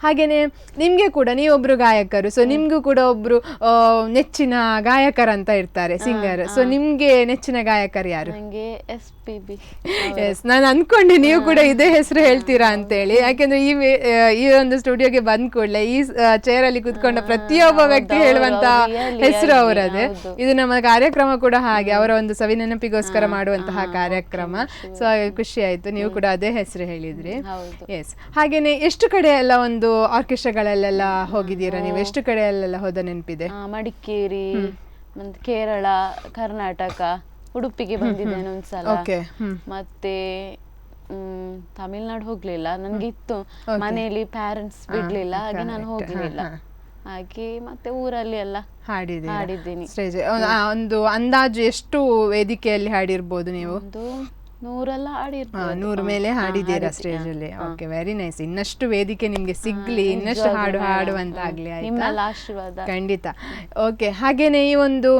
ಹಾಗೆಯೇ ನಿಮಗೆ ಕೂಡ ನೀವೊಬ್ರು ಗಾಯಕರು, ಸೊ ನಿಮಗೂ ಕೂಡ ಒಬ್ರು ನೆಚ್ಚಿನ ಗಾಯಕರಂತ ಇರ್ತಾರೆ, ಸಿಂಗರ್. ಸೊ ನಿಮ್ಗೆ ನೆಚ್ಚಿನ ಗಾಯಕರು ಯಾರು? ನಂಗೆ SPB. ಎಸ್, ನಾನು ಅನ್ಕೊಂಡೆ ನೀವು ಕೂಡ ಇದೇ ಹೆಸರು ಹೇಳ್ತೀರಾ ಅಂತೇಳಿ. ಯಾಕೆಂದ್ರೆ ಈ ಒಂದು ಸ್ಟುಡಿಯೋಗೆ ಬಂದ ಕೂಡಲೇ ಈ ಚೇರ್ ಅಲ್ಲಿ ಕುತ್ಕೊಂಡ ಪ್ರತಿಯೊಬ್ಬ ವ್ಯಕ್ತಿ ಹೇಳುವಂತ ಹೆಸರು ಅವರದೇ. ಇದು ನಮ್ಮ ಕಾರ್ಯಕ್ರಮ ಕೂಡ ಹಾಗೆ, ಅವರ ಒಂದು ಸವಿನೆನಪಿಗೋಸ್ಕರ ಮಾಡುವಂತಹ ಕಾರ್ಯಕ್ರಮ. ಸೊ ಖುಷಿ ಆಯ್ತು, ನೀವು ಕೂಡ ಅದೇ ಹೆಸರು ಹೇಳಿದ್ರಿ. ಎಸ್, ಹಾಗೇನೆ ಎಷ್ಟು ಕಡೆ ಎಲ್ಲ ಒಂದು ಆರ್ಕೆಸ್ಟ್ರಾಗಳಲ್ಲೆಲ್ಲ ಹೋಗಿದ್ದೀರಾ ನೀವು? ಎಷ್ಟು ಕಡೆ ಎಲ್ಲ ಹೋದ ನೆನಪಿದೆ? ಮಡಿಕೇರಿ, ಮತ್ತೆ ಕೇರಳ, ಕರ್ನಾಟಕ, ಉಡುಪಿಗೆ ಬಂದಿದ್ದೇನೆ ಒಂದ್ಸಲ. ಮತ್ತೆ ತಮಿಳ್ನಾಡು ಹೋಗ್ಲಿಲ್ಲ, ನನ್ಗೆ ಇತ್ತು ಮನೆಯಲ್ಲಿ ಪ್ಯಾರೆಂಟ್ಸ್ ಬಿಡ್ಲಿಲ್ಲ, ಹಾಗೆ ನಾನು ಹೋಗ್ಲಿಲ್ಲ. ಹಾಗೆ ಮತ್ತೆ ಊರಲ್ಲಿ ಎಲ್ಲ ಹಾಡಿದ್ದೀನಿ. ಒಂದು ಅಂದಾಜು ಎಷ್ಟು ವೇದಿಕೆಯಲ್ಲಿ ಹಾಡಿರ್ಬೋದು ನೀವು? 100 ಮೇಲೆ ಹಾಡಿದ್ದೀರಾ ಸ್ಟೇಜ್ ಅಲ್ಲಿ. Okay, very nice. ಇನ್ನಷ್ಟು ವೇದಿಕೆ ನಿಮ್ಗೆ ಸಿಗ್ಲಿ, ಇನ್ನಷ್ಟು ಹಾಡುವಂತ ಆಗ್ಲಿ. ಆಶೀರ್ವಾದ ಖಂಡಿತ. ಓಕೆ, ಹಾಗೇನೆ ಈ ಒಂದು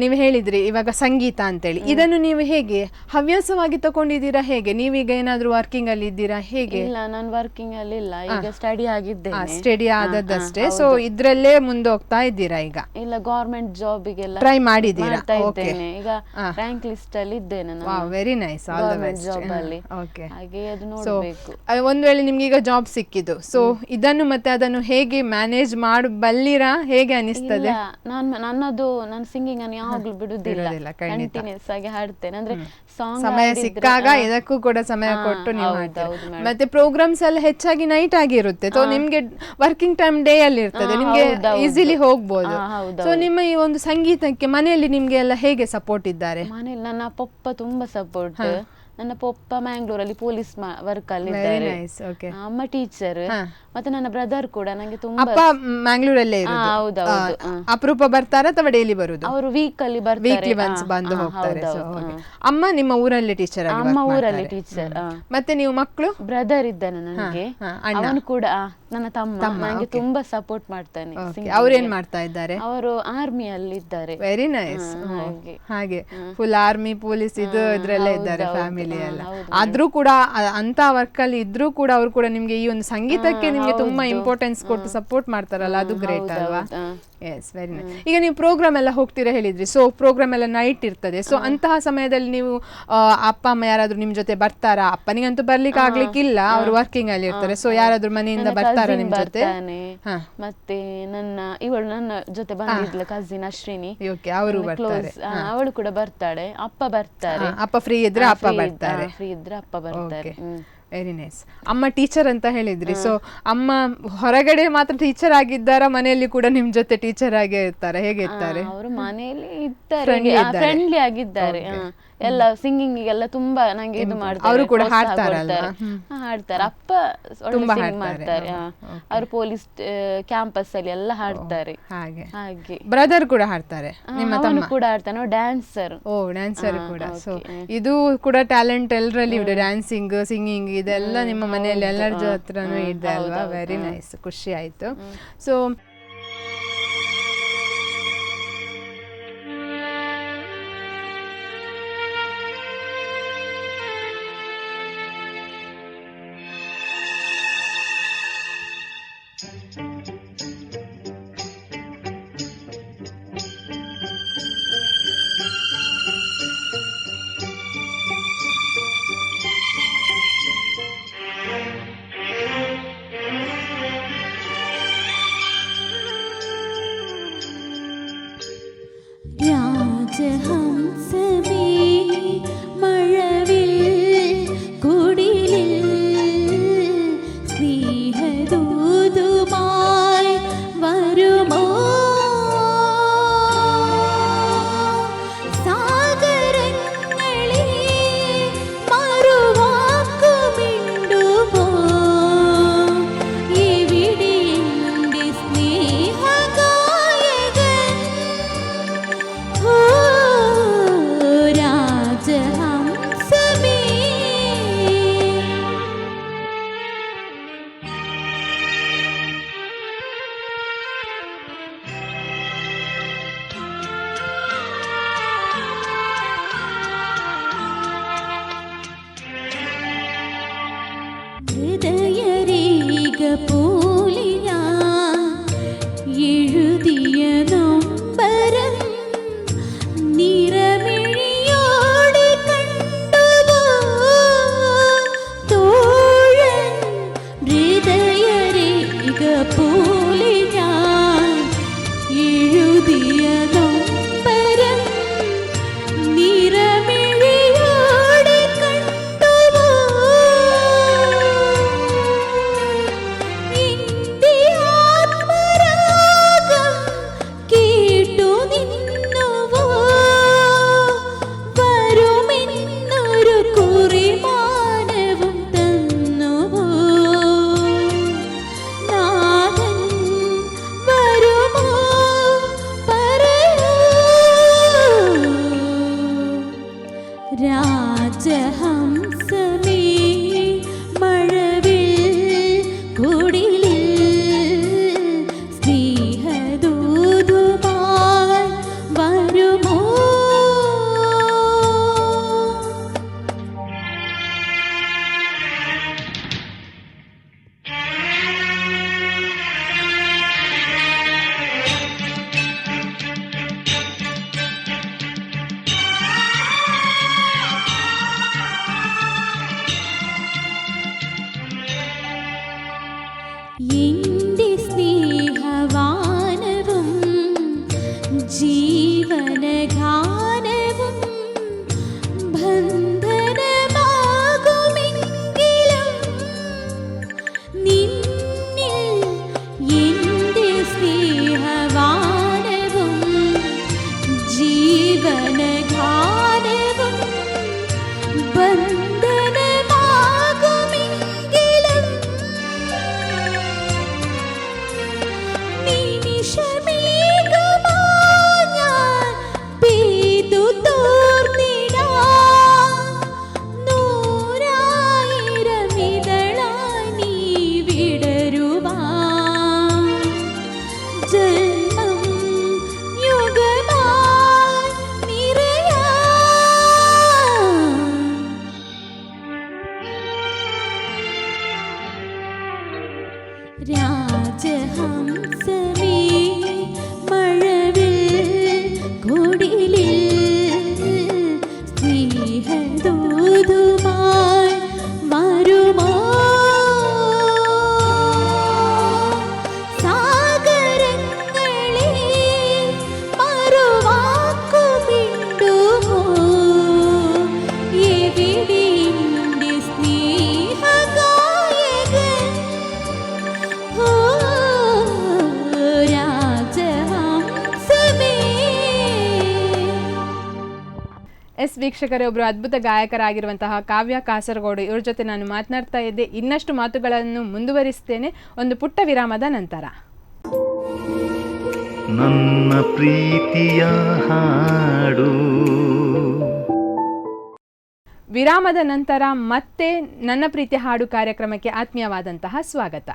ನೀವು ಹೇಳಿದ್ರಿ ಇವಾಗ ಸಂಗೀತ ಅಂತೇಳಿ, ಇದನ್ನು ನೀವು ಹೇಗೆ ಹವ್ಯಾಸವಾಗಿ ತಗೊಂಡಿದ್ದೀರಾ? ಹೇಗೆ ನೀವೀಗ ಏನಾದ್ರೂ ವರ್ಕಿಂಗ್ ಅಲ್ಲಿ ಇದ್ದೀರಾ? ಹೇಗೆ? ಇಲ್ಲ, ನಾನು ವರ್ಕಿಂಗ್ ಅಲ್ಲಿ ಇಲ್ಲ, ಈಗ ಸ್ಟಡಿ ಆಗಿದ್ದೇನೆ. ಸ್ಟಡಿ ಆದದ್ದಷ್ಟೇ. ಸೊ ಇದ್ರಲ್ಲೇ ಮುಂದೋಗ್ತಾ ಇದ್ದೀರಾ ಈಗ? ಇಲ್ಲ, ಗವರ್ಮೆಂಟ್ ಜಾಬಿಗೆಲ್ಲ ಟ್ರೈ ಮಾಡಿದ್ದೀರಾ? ಈಗ ರ್ಯಾಂಕ್ ಲಿಸ್ಟ್ ಅಲ್ಲಿ ಇದ್ದೇನೆ ನಾನು. Very nice. ಒಂದ್ ವೇಳೆ ನಿಮ್ಗೆ ಈಗ ಜಾಬ್ ಸಿಕ್ಕಿದ್ದು, ಸೊ ಇದನ್ನು ಮತ್ತೆ ಅದನ್ನು ಹೇಗೆ ಮ್ಯಾನೇಜ್ ಮಾಡಬಲ್ಲಿರಾ? ಹೇಗೆ ಅನಿಸ್ತದೆ? ನನ್ನದು ನಾನು ಸಿಂಗಿಂಗ್ ಅನ್ನು ಯಾವಾಗ್ಲೂ ಬಿಡುದಿಲ್ಲ, ಕಂಟಿನ್ಯೂಸ್ ಆಗಿ ಹಾಡ್ತೇನೆ. ಅಂದ್ರೆ ಸಮಯ ಸಿಕ್ಕಾಗ ಇದಕ್ಕೂ ಕೂಡ ಸಮಯ ಕೊಟ್ಟು ನೀವು ಹಾಡ್ತೀರಾ. ಮತ್ತೆ ಪ್ರೋಗ್ರಾಮ್ಸ್ ಎಲ್ಲ ಹೆಚ್ಚಾಗಿ ನೈಟ್ ಆಗಿರುತ್ತೆ, ಸೊ ನಿಮ್ಗೆ ವರ್ಕಿಂಗ್ ಟೈಮ್ ಡೇ ಅಲ್ಲಿ ಇರ್ತದೆ, ನಿಮ್ಗೆ ಈಸಿಲಿ ಹೋಗ್ಬೋದು. ಸೊ ನಿಮ್ಮ ಈ ಒಂದು ಸಂಗೀತಕ್ಕೆ ಮನೆಯಲ್ಲಿ ನಿಮ್ಗೆ ಎಲ್ಲ ಹೇಗೆ ಸಪೋರ್ಟ್ ಇದ್ದಾರೆ? ಮನೆಯಲ್ಲಿ ನನ್ನ ಪಪ್ಪ ತುಂಬಾ ಸಪೋರ್ಟ್. ನನ್ನ ಪಪ್ಪ ಮ್ಯಾಂಗ್ಳೂರಲ್ಲಿ ಪೊಲೀಸ್ ವರ್ಕ್ ಅಲ್ಲಿ ಇದ್ದಾರೆ, ಅಮ್ಮ ಟೀಚರ್. ಮತ್ತೆ ನನ್ನ ಬ್ರದರ್ ಕೂಡ ನಂಗೆ ತುಂಬಾ. ಅಪ್ಪ ಮ್ಯಾಂಗ್ಳೂರಲ್ಲೇ ಇರೋದು? ಹೌದೌದು. ಅಪರೂಪ ಬರ್ತಾರ ಅಥವಾ ಡೈಲಿ ಬರುದು? ಅವರು ವೀಕ್ ಅಲ್ಲಿ ಬರ್ತಾರೆ, ವೀಕ್ಲಿ ಒನ್ಸ್ ಬಂದು ಹೋಗ್ತಾರೆ. ಅಮ್ಮ ನಿಮ್ಮ ಊರಲ್ಲಿ ಟೀಚರ್? ಅಮ್ಮ ಊರಲ್ಲಿ ಟೀಚರ್. ಮತ್ತೆ ನೀವು ಮಕ್ಕಳು? ಬ್ರದರ್ ಇದ್ದಾನೆ ನನಗೆ, ಅವನು ಕೂಡ ನನ್ನ ತಮ್ಮ ನಂಗೆ ತುಂಬಾ ಸಪೋರ್ಟ್ ಮಾಡ್ತಾನೆ. ಅವ್ರೇನ್ ಮಾಡ್ತಾ ಇದ್ದಾರೆ? ಅವರು ಆರ್ಮಿ ಅಲ್ಲಿ ಇದ್ದಾರೆ. Very nice. ಹಾಗೆ ಫುಲ್ ಆರ್ಮಿ ಪೊಲೀಸ್ ಇದ್ರಲ್ಲೇ ಇದ್ದಾರೆ ಫ್ಯಾಮಿಲಿ ಎಲ್ಲ. ಆದ್ರೂ ಕೂಡ ಅಂತ ವರ್ಕ್ ಅಲ್ಲಿ ಇದ್ರೂ ಕೂಡ ಅವ್ರು ಕೂಡ ನಿಮ್ಗೆ ಈ ಒಂದು ಸಂಗೀತಕ್ಕೆ ನಿಮ್ಗೆ ತುಂಬಾ ಇಂಪಾರ್ಟೆನ್ಸ್ ಕೊಟ್ಟು ಸಪೋರ್ಟ್ ಮಾಡ್ತಾರಲ್ಲ, ಅದು ಗ್ರೇಟ್ ಅಲ್ವಾ? Yes, very nice. ಈಗ ನೀವು ಪ್ರೋಗ್ರಾಮ್ ಎಲ್ಲ ಹೋಗ್ತೀರಾ ಹೇಳಿದ್ರಿ, ಸೊ ಪ್ರೋಗ್ರಾಮ್ ಎಲ್ಲ ನೈಟ್ ಇರ್ತದೆ. ಸೊ ಅಂತಹ ಸಮಯದಲ್ಲಿ ನೀವು ಅಪ್ಪ ಅಮ್ಮ ಯಾರಾದ್ರೂ ನಿಮ್ ಜೊತೆ ಬರ್ತಾರಾ? ಅಪ್ಪನಿಗಂತೂ ಬರ್ಲಿಕ್ಕೆ ಆಗ್ಲಿಕ್ಕಿಲ್ಲ, ಅವ್ರು ವರ್ಕಿಂಗ್ ಅಲ್ಲಿ ಇರ್ತಾರೆ. ಸೊ ಯಾರಾದ್ರೂ ಮನೆಯಿಂದ ಬರ್ತಾರಾ ನಿಮ್ ಜೊತೆ? ಮತ್ತೆ ಇವಳು ನನ್ನ ಜೊತೆ ಬಂದಿದ್ಲು ಕಸಿನ್ ಅಶ್ವಿನಿ, ಅವರು ಬರ್ತಾರೆ. ಅವಳು ಕೂಡ ಬರ್ತಾಳೆ. ಅಪ್ಪ ಬರ್ತಾರೆ, ಅಪ್ಪ ಫ್ರೀ ಇದ್ರೆ ಅಪ್ಪ ಬರ್ತಾರೆ. ಫ್ರೀ ಇದ್ರೆ ಅಪ್ಪ ಬರ್ತಾರೆ. Very nice. ಅಮ್ಮ ಟೀಚರ್ ಅಂತ ಹೇಳಿದ್ರಿ, ಸೊ ಅಮ್ಮ ಹೊರಗಡೆ ಮಾತ್ರ ಟೀಚರ್ ಆಗಿದ್ದಾರಾ, ಮನೆಯಲ್ಲಿ ಕೂಡ ನಿಮ್ ಜೊತೆ ಟೀಚರ್ ಆಗೇ ಇರ್ತಾರೆ? ಹೇಗೆ ಇರ್ತಾರೆ? ಅವರು ಮನೆಯಲ್ಲಿ ಇದ್ದಾರೆ, ಫ್ರೆಂಡ್ಲಿ ಆಗಿದ್ದಾರೆ. ಎಲ್ಲ ಸಿಂಗಿಂಗ್ ಎಲ್ಲ ತುಂಬಾ ನಂಗೆ ಇದು ಮಾಡ್ತಾರೆ. ಅವರು ಕೂಡ ಹಾಡ್ತಾರಲ್ಲ? ಹಾಡ್ತಾರೆ. ಅಪ್ಪ ತುಂಬಾ ಮಾಡ್ತಾರೆ. ಅವರು ಪೊಲೀಸ್ ಕ್ಯಾಂಪಸ್ ಅಲ್ಲಿ ಎಲ್ಲ ಹಾಡ್ತಾರೆ. ಹಾಗೆ ಬ್ರದರ್ ಕೂಡ ಹಾಡ್ತಾರೆ? ನಿಮ್ಮ ತಮ್ಮ ಕೂಡ ಹಾಡ್ತಾನೆ, ಡ್ಯಾನ್ಸರ್. ಓ, ಡ್ಯಾನ್ಸರ್ ಕೂಡ. ಸೊ ಇದು ಕೂಡ ಟ್ಯಾಲೆಂಟ್ ಎಲ್ಲರಲ್ಲಿ ಇದೆ, ಡ್ಯಾನ್ಸಿಂಗ್, ಸಿಂಗಿಂಗ್, ಇದೆಲ್ಲ ನಿಮ್ಮ ಮನೆಯಲ್ಲಿ ಎಲ್ಲರ ಹತ್ರನೂ ಇದೆ ಅಲ್ವಾ? ವೆರಿ ನೈಸ್, ಖುಷಿ ಆಯ್ತು. ಸೊ രാജഹംസമേ മഴവിൽ കുടിലിൽ സ്നേഹദൂതുമായി വരുമോ? സാഗരങ്ങളെ മറുവാക്കുമിണ്ടുമോ? എവിടെ എൻ്റെ സ്നേഹഗായകൻ? ഓ രാജഹംസമേ. ഹൃദയരേഖ പോലെ ഞാൻ എഴുതിയ നൊമ്പരം നിറമിഴിയോടെ കണ്ടുവോ തോഴൻ? ഹൃദയരേഖ പോലെ ഞാൻ എഴുതിയ നൊമ്പരം നിറമിഴിയോടെ കണ്ടുവോ? എന്റെ ആത്മരാഗം കേട്ടു നിന്നുവോ? വരുമെന്നൊരു കുറിമാനവും തന്നുവോ? നാഥൻ വരുമോ പറയൂ? രാജഹംസമേ മഴവിൽ കുടിലിൽ സ്നേഹദൂതുമായി വരുമോ? എന്റെ സ്നേഹവാനവും ജീവനഗാനവും ബന്ധനമാകുമെങ്കിലും നിന്നിൽ എന്റെ സ്നേഹവാനവും ജീവനഗാനവും ബന്ധനമാകുമെങ്കിലും നിമിഷമേകമായി ഞാൻ പെയ്തു തോർന്നിടാം. നൂറായിരം ഇതളായി നീ വിടരുവാൻ. ജന്മം യുഗമായി നിറയാൻ. രാജഹംസമേ മഴവിൽ കുടിലിൽ സ്നേഹദൂതുമായി വരുമോ? സാഗരങ്ങളെ മറുവാക്കുമിണ്ടുമോ? എവിടെ എൻ്റെ സ്നേഹഗായകൻ? ഓ രാജഹംസമേ. ಎಸ್ ವೀಕ್ಷಕರೇ, ಒಬ್ಬರು ಅದ್ಭುತ ಗಾಯಕರಾಗಿರುವಂತಹ ಕಾವ್ಯ ಕಾಸರಗೋಡು ಇವ್ರ ಜೊತೆ ನಾನು ಮಾತನಾಡ್ತಾ ಇದ್ದೆ. ಇನ್ನಷ್ಟು ಮಾತುಗಳನ್ನು ಮುಂದುವರಿಸ್ತೇನೆ ಒಂದು ಪುಟ್ಟ ವಿರಾಮದ ನಂತರ. ನನ್ನ ಪ್ರೀತಿಯ ಹಾಡು. ವಿರಾಮದ ನಂತರ ಮತ್ತೆ ನನ್ನ ಪ್ರೀತಿ ಹಾಡು ಕಾರ್ಯಕ್ರಮಕ್ಕೆ ಆತ್ಮೀಯವಾದಂತಹ ಸ್ವಾಗತ.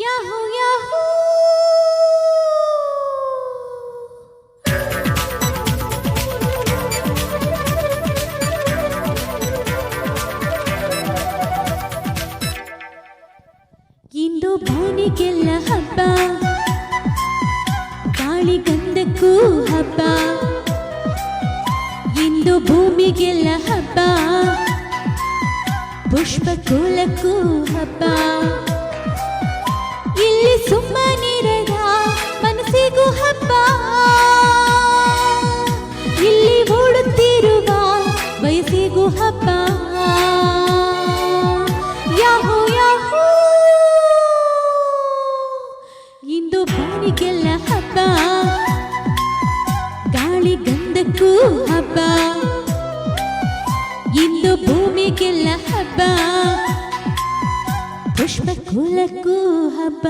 Yahoo Yahoo. ಬಾನಿಗೆಲ್ಲ ಹಬ್ಬ, ಗಾಳಿ ಗಂಧಕ್ಕೂ ಹಬ್ಬ, ಇಂದು ಭೂಮಿಗೆಲ್ಲ ಹಬ್ಬ, ಪುಷ್ಪಕೋಲಕ್ಕೂ ಹಬ್ಬ. ಇಲ್ಲಿ ಸುಮ್ಮನಿರದ ಮನಸ್ಸಿಗೂ ಹಬ್ಬ, ಇಲ್ಲಿ ಓಡುತ್ತಿರುವ ವಯಸ್ಸಿಗೂ ಹಬ್ಬ. ಯಾಹೋ ಯಾಹೋ, ಇಂದು ಬಾನಿಗೆಲ್ಲ ಹಬ್ಬ, ಗಾಳಿ ಗಂಧಕ್ಕೂ ಹಬ್ಬ, ಇಂದು ಭೂಮಿಗೆಲ್ಲ ಹಬ್ಬ, ಪುಷ್ಪಕೋಲಕ್ಕೂ ಹಬ್ಬ.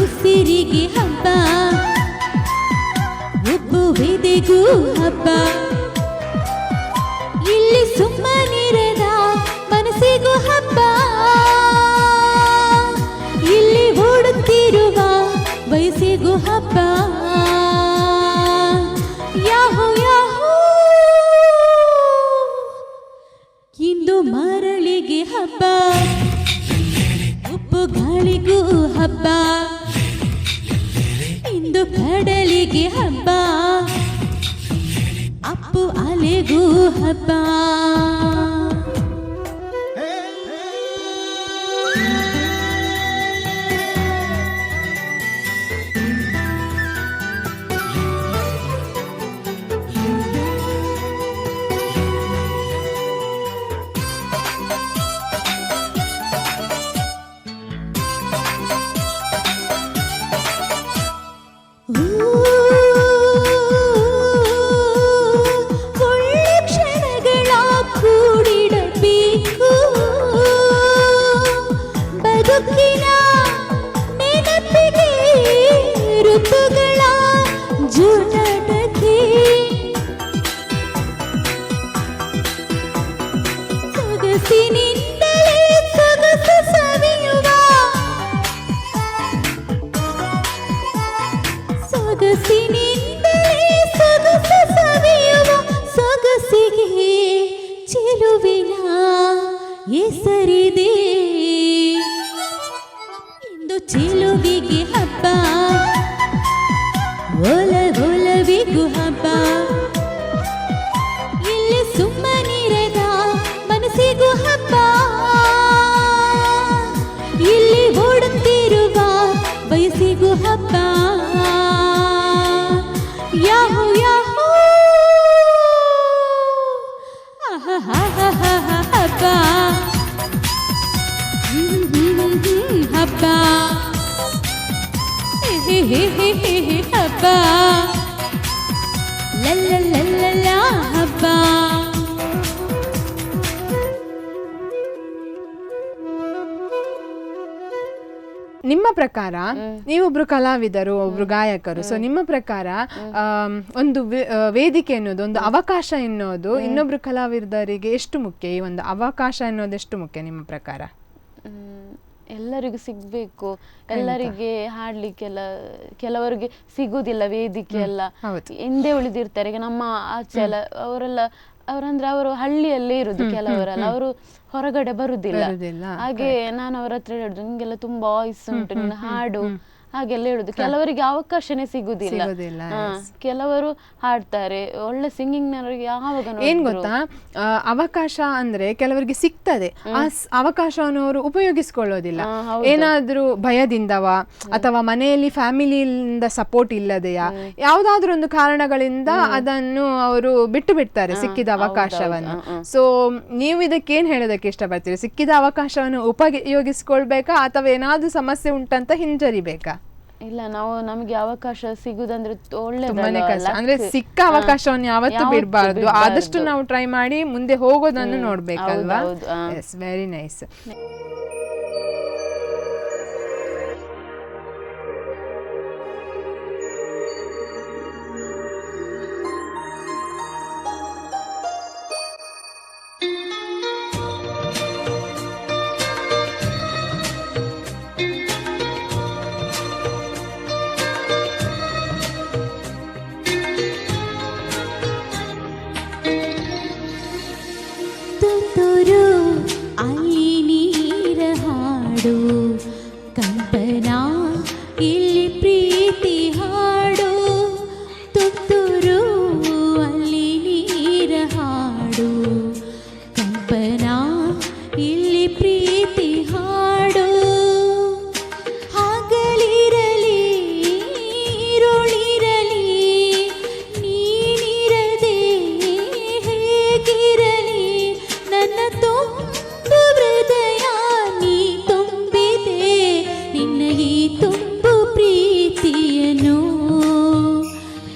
ಉಸಿರಿಗೆ ಹಬ್ಬ, ಒಬ್ಬುವಿದೆಗೂ ಹಬ್ಬ, ಇಲ್ಲಿ ಸುಮ್ಮನಿರದ ಮನಸ್ಸಿಗೂ ಹಬ್ಬ, ಇಲ್ಲಿ ಓಡುತ್ತಿರುವ ವಯಸ್ಸಿಗೂ ಹಬ್ಬ. ಯಾಹೋ ಯಾಹೋ, ಇಂದು ಮರಳಿಗೆ ಹಬ್ಬ, ಉಪ್ಪು ಗಾಳಿಗೂ ಹಬ್ಬ, ಇಂದು ಕಡಲಿಗೆ ಹಬ್ಬ, ಅಪ್ಪು ಅಲೆಗೂ ಹಬ್ಬ. ಹೆಸರಿದೆ ಇಂದು ಚೆಲುವಿಗೆ ಹಬ್ಬ, ಒಲವಿಗೂ ಹಬ್ಬ, ಇಲ್ಲಿ ಸುಮ್ಮನಿರದ ಮನಸ್ಸಿಗೂ ಹಬ್ಬ, ಇಲ್ಲಿ ಓಡುತ್ತಿರುವ ವಯಸ್ಸಿಗೂ ಹಬ್ಬ. ಯಾಹೋ ಯಾಹೋ, ಹಬ್ಬ ಹಬ್ಬ, ಹಬ್ಬ, ಲಲ್ಲ ಹಬ್ಬ. ನಿಮ್ಮ ಪ್ರಕಾರ ನೀವೊಬ್ರು ಕಲಾವಿದರು, ಒಬ್ರು ಗಾಯಕರು, ಸೊ ನಿಮ್ಮ ಪ್ರಕಾರ ಒಂದು ವೇದಿಕೆ ಅನ್ನೋದು, ಒಂದು ಅವಕಾಶ ಎನ್ನುವುದು ಇನ್ನೊಬ್ರು ಕಲಾವಿದರಿಗೆ ಎಷ್ಟು ಮುಖ್ಯ? ಈ ಒಂದು ಅವಕಾಶ ಅನ್ನೋದು ಎಷ್ಟು ಮುಖ್ಯ ನಿಮ್ಮ ಪ್ರಕಾರ? ಎಲ್ಲರಿಗೂ ಸಿಗ್ಬೇಕು, ಎಲ್ಲರಿಗೆ ಹಾಡ್ಲಿಕ್ಕೆಲ್ಲ ಕೆಲವರಿಗೆ ಸಿಗುದಿಲ್ಲ ವೇದಿಕೆ ಎಲ್ಲ, ಹಿಂದೆ ಉಳಿದಿರ್ತಾರೆ. ಈಗ ನಮ್ಮ ಆಚೆ ಎಲ್ಲ ಅವರಂದ್ರೆ ಅವರು ಹಳ್ಳಿಯಲ್ಲೇ ಇರುದು, ಕೆಲವರೆಲ್ಲ ಅವರು ಹೊರಗಡೆ ಬರುದಿಲ್ಲ. ಹಾಗೆ ನಾನು ಅವ್ರ ಹತ್ರ ಹೇಳಿದ್ರು, ನಿಂಗೆಲ್ಲ ತುಂಬಾ ವಾಯ್ಸ್ ಉಂಟು, ನೀನು ಹಾಡು ಹಾಗೆಲ್ಲ ಹೇಳುದು. ಕೆಲವರಿಗೆ ಅವಕಾಶನೇ ಸಿಗುದಿಲ್ಲ. ಕೆಲವರು ಹಾಡ್ತಾರೆ, ಒಳ್ಳೆ ಸಿಂಗಿಂಗ್ ನವರಿಗೆ ಯಾವಾಗ ಏನ್ ಗೊತ್ತಾ, ಅವಕಾಶ ಅಂದ್ರೆ ಕೆಲವರಿಗೆ ಸಿಗ್ತದೆ, ಆ ಅವಕಾಶವನ್ನು ಅವರು ಉಪಯೋಗಿಸ್ಕೊಳ್ಳೋದಿಲ್ಲ. ಏನಾದ್ರೂ ಭಯದಿಂದವ ಅಥವಾ ಮನೆಯಲ್ಲಿ ಫ್ಯಾಮಿಲಿಯಿಂದ ಸಪೋರ್ಟ್ ಇಲ್ಲದೆಯಾ, ಯಾವ್ದಾದ್ರು ಒಂದು ಕಾರಣಗಳಿಂದ ಅದನ್ನು ಅವರು ಬಿಟ್ಟು ಬಿಡ್ತಾರೆ ಸಿಕ್ಕಿದ ಅವಕಾಶವನ್ನು. ಸೊ ನೀವು ಇದಕ್ಕೆ ಏನ್ ಹೇಳೋದಕ್ಕೆ ಇಷ್ಟಪಡ್ತೀರಿ? ಸಿಕ್ಕಿದ ಅವಕಾಶವನ್ನು ಉಪಯೋಗಿಸ್ಕೊಳ್ಬೇಕಾ ಅಥವಾ ಏನಾದ್ರೂ ಸಮಸ್ಯೆ ಉಂಟಂತ ಹಿಂಜರಿಬೇಕಾ? ಇಲ್ಲ, ನಮಗೆ ಅವಕಾಶ ಸಿಗುದಂದ್ರೆ ತುಂಬಾನೇ ಕಷ್ಟ. ಅಂದ್ರೆ ಸಿಕ್ಕ ಅವಕಾಶವನ್ನು ಯಾವತ್ತೂ ಬಿಡಬಾರ್ದು, ಆದಷ್ಟು ನಾವು ಟ್ರೈ ಮಾಡಿ ಮುಂದೆ ಹೋಗೋದನ್ನು ನೋಡ್ಬೇಕಲ್ವಾ? Yes, very nice. ಕಂಪನಾ ಇಲ್ಲಿ ಪ್ರೀತಿ ಹಾಡು, ತುತ್ತೂರು ಅಲ್ಲಿ ನೀರ ಹಾಡು, ಕಂಪನಾ ಇಲ್ಲಿ ಪ್ರೀತಿ ಹಾಡು. ಹಗಲಿರಲಿ ಇರುಳಿರಲಿ ನೀನಿರದೆ ಹೇಗಿರಲಿ, ನನ್ನ ತುಂಬು ಹೃದಯ ನೀ ತುಂಬಿದೆ, ನಿನ್ನ ಈ ತುಂಬು ಪ್ರೀತಿಯನು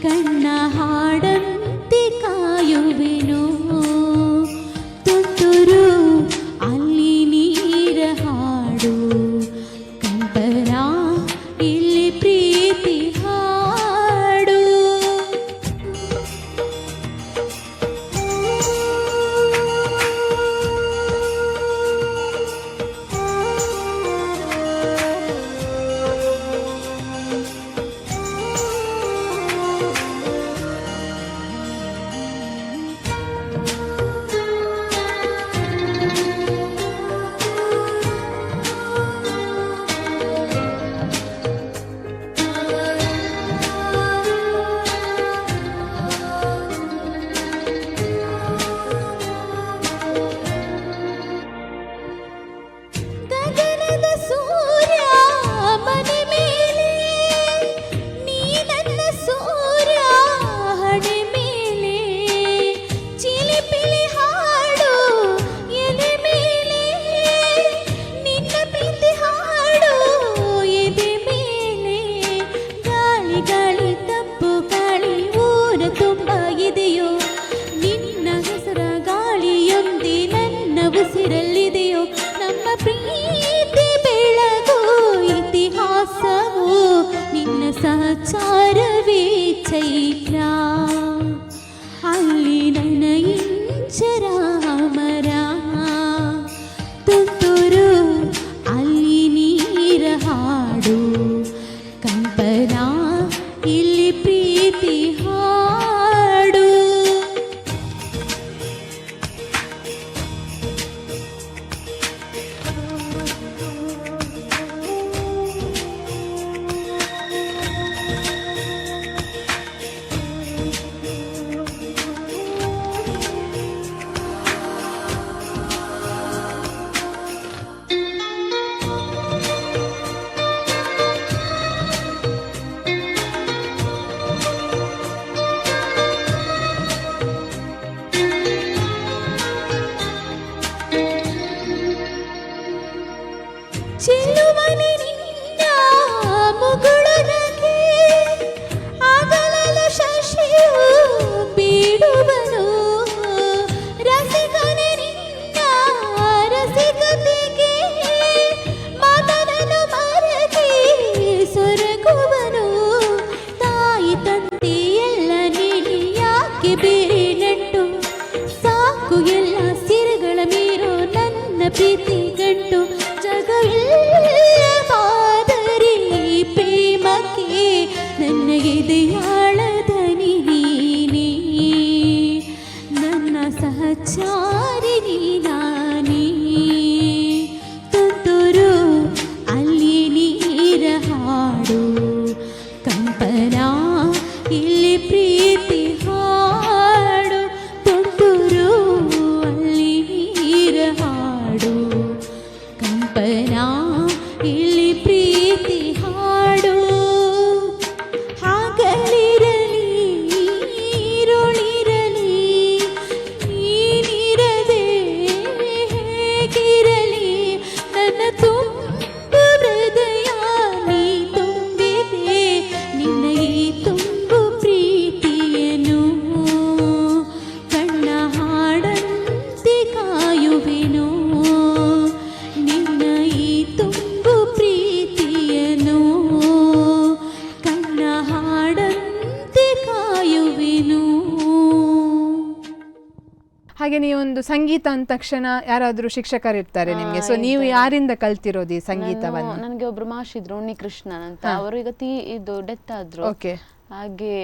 ಕಣ್ಣ ಹಾಡಂತೆ ಕಾಯುವೆನು. ತುಂತುರು ಅಲ್ಲಿ ನೀರ ಹಾಡು, ಕಂಪನ ಇಲ್ಲಿ ಪ್ರೀತಿ ಹಾಡು. ಗಗನದ ಸೂರ್ಯ ಮನೆ ಮೇಲೆ, ನೀ ನನ್ನ ಸೂರ್ಯ ಹಣೆ ಮೇಲೆ, ಚಿಲಿಪಿಲಿ ಹಾಡು ಎದೆ ಮೇಲೆ, ನಿನ್ನ ಪ್ರೀತಿ ಹಾಡು ಎದೆ ಮೇಲೆ. ಗಾಳಿ ಗಾಳಿ ತಪ್ಪು ಗಾಳಿ ಊರ ತುಂಬ ಇದೆಯೋ, ನಿನ್ನ ಹೆಸರ ಗಾಳಿಯೊಂದಿ ನನ್ನ ಉಸಿರಲ್ಲಿದೆಯೋ. ನಮ್ಮ ಪ್ರೀತಿ ಬೆಳಗು ಇತಿಹಾಸವು, ನಿನ್ನ ಸಹಚಾರವೇ ಚೈತ್ರ, ಅಲ್ಲಿ ನನ್ನ ಇಂಚರ ಮರ. ತುಂತುರು ಅಲ್ಲಿ ನೀರ ಹಾಡು, ಕಂಪನ ಇಲ್ಲಿ ಪ್ರೀತಿ ಹಾಡು. ಚೆಲುವನೆ ನಿನ್ನ ಮುಗುಳು ನಗೆ, ಆಗಲಲು ಶಶಿಯು ಬೀಡುವನು. ರಸಿಕನೆ ನಿನ್ನ ರಸಿಕತೆಗೆ, ಮಗನನ್ನು ಮರಗಿ ಸೊರಗುವನು. ತಾಯಿ ತಂದೆ ಎಲ್ಲ ನೀಡಿ ಯಾಕೆ ಬೇರೆ ನಂಟು, ಸಾಕು ಎಲ್ಲ ಸಿರಗಳ ಮೀರೋ ನನ್ನ ಪ್ರೀತಿ ಗಂಟು. ಜಗವಿಲ್ಲ ಮಾದರಿ ಪ್ರೇಮಕ್ಕೆ, ನನ್ನ ಎದೆಯಾಳದನಿ ನೀನೇ, ನನ್ನ ಸಹಚಾರಿ ನೀನಾನೇ. ತುಂತುರು ಅಲ್ಲಿ ನೀರ ಹಾಡು, ಹಾಗೆ ನೀವೊಂದು ಸಂಗೀತ ಅಂದ ತಕ್ಷಣ ಯಾರಾದ್ರೂ ಶಿಕ್ಷಕರು ಇರ್ತಾರೆ ನಿಮ್ಗೆ, ಸೊ ನೀವು ಯಾರಿಂದ ಕಲ್ತಿರೋದು ಈ ಸಂಗೀತವನ್ನು? ನನಗೆ ಒಬ್ರು ಮಾಷಿದ್ರು ಉಣ್ಣಿಕೃಷ್ಣನ್ ಅಂತ, ಅವರು ಈಗ ಇದು ಡೆತ್ ಆದ್ರು. ಓಕೆ. ಹಾಗೆ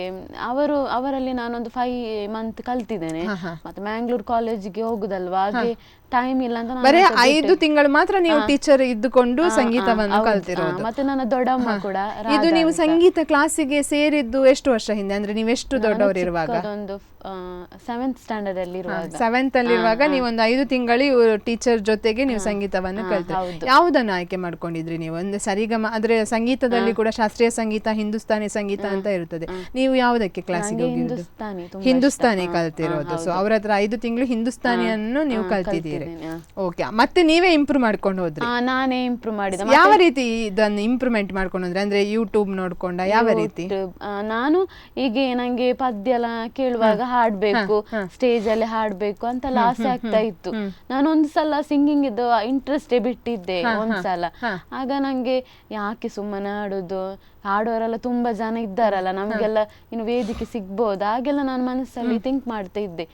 ಅವರಲ್ಲಿ ನಾನೊಂದು 5 months ಕಲ್ತಿದ್ದೇನೆ. ಮತ್ತೆ ಮ್ಯಾಂಗ್ಳೂರ್ ಕಾಲೇಜಿಗೆ ಹೋಗುದಲ್ವಾ, ಹಾಗೆ ಟೈಮ್ ಇಲ್ಲ ಅಂತ ಬರೀ 5 ತಿಂಗಳು ಮಾತ್ರ ನೀವು ಟೀಚರ್ ಇದ್ದುಕೊಂಡು ಸಂಗೀತವನ್ನು ಕಲ್ತಿರೋದು. ಮತ್ತೆ ನನ್ನ ದೊಡ್ಡಮ್ಮ ಕೂಡ. ಇದು ನೀವು ಸಂಗೀತ ಕ್ಲಾಸಿಗೆ ಸೇರಿದ್ದು ಎಷ್ಟು ವರ್ಷ ಹಿಂದೆ, ಅಂದ್ರೆ ನೀವು ಎಷ್ಟು ದೊಡ್ಡವರಿರುವಾಗ? ಒಂದು 7th standard ಅಲ್ಲಿ ಇರುವಾಗ. 7th ಅಲ್ಲಿ ಇರುವಾಗ ನೀವು ಒಂದು 5 ತಿಂಗಳು ಟೀಚರ್ ಜೊತೆಗೆ ನೀವು ಸಂಗೀತವನ್ನು ಕಲ್ತಿರಿ. ಯಾವುದನ್ನು ಆಯ್ಕೆ ಮಾಡ್ಕೊಂಡಿದ್ರಿ ನೀವು? ಅಂದ್ರೆ ಸರಿಗಮ, ಆದ್ರೆ ಸಂಗೀತದಲ್ಲಿ ಕೂಡ ಶಾಸ್ತ್ರೀಯ ಸಂಗೀತ, ಹಿಂದೂಸ್ತಾನಿ ಸಂಗೀತ ಅಂತ ಇರುತ್ತದೆ. ನೀವು ಯಾವುದಕ್ಕೆ ಕ್ಲಾಸಿಗೆ ಹೋಗಿರೋದು? ಹಿಂದೂಸ್ತಾನಿ ಕಲ್ತಿರೋದು. ಸೊ ಅವ್ರ ಹತ್ರ 5 ತಿಂಗಳು ಹಿಂದೂಸ್ತಾನಿಯನ್ನು ನೀವು ಕಲ್ತಿದ್ದೀರಿ. ಓಕೆ. ಮತ್ತೆ ನೀವೇ ಇಂಪ್ರೂವ್ ಮಾಡ್ಕೊಂಡು ಹೋದ್ರಿ? ನಾನೇ ಇಂಪ್ರೂವ್ ಮಾಡಿದೆ. ಯಾವ ರೀತಿ ಇದನ್ನು ಇಂಪ್ರೂವ್ಮೆಂಟ್ ಮಾಡ್ಕೊಂಡು ಹೋದ್ರೆ, ಅಂದ್ರೆ ಯೂಟ್ಯೂಬ್ ನೋಡ್ಕೊಂಡ ಯಾವ ರೀತಿ? ನಾನು ಈಗ ನಂಗೆ ಪದ್ಯ ಎಲ್ಲ ಕೇಳುವಾಗ ಹಾಡ್ಬೇಕು, ಸ್ಟೇಜ್ ಅಲ್ಲಿ ಹಾಡ್ಬೇಕು ಅಂತೆಲ್ಲ ಆಸೆ ಆಗ್ತಾ ಇತ್ತು. ನಾನು ಒಂದ್ಸಲ ಸಿಂಗಿಂಗ್ ಇದು ಇಂಟ್ರೆಸ್ಟ್ ಬಿಟ್ಟಿದ್ದೆ ಒಂದ್ಸಲ. ಆಗ ನಂಗೆ ಯಾಕೆ ಸುಮ್ಮನೆ ಹಾಡೋರೆಲ್ಲ ತುಂಬಾ ಜನ ಇದ್ದಾರಲ್ಲ, ನಮ್ಗೆಲ್ಲ ಇನ್ನು ವೇದಿಕೆ ಸಿಗ್ಬೋದು, ಹಾಗೆಲ್ಲ ನಾನು ಮನಸ್ಸಲ್ಲಿ ಥಿಂಕ್ ಮಾಡ್ತಾ ಇದ್ದೆ.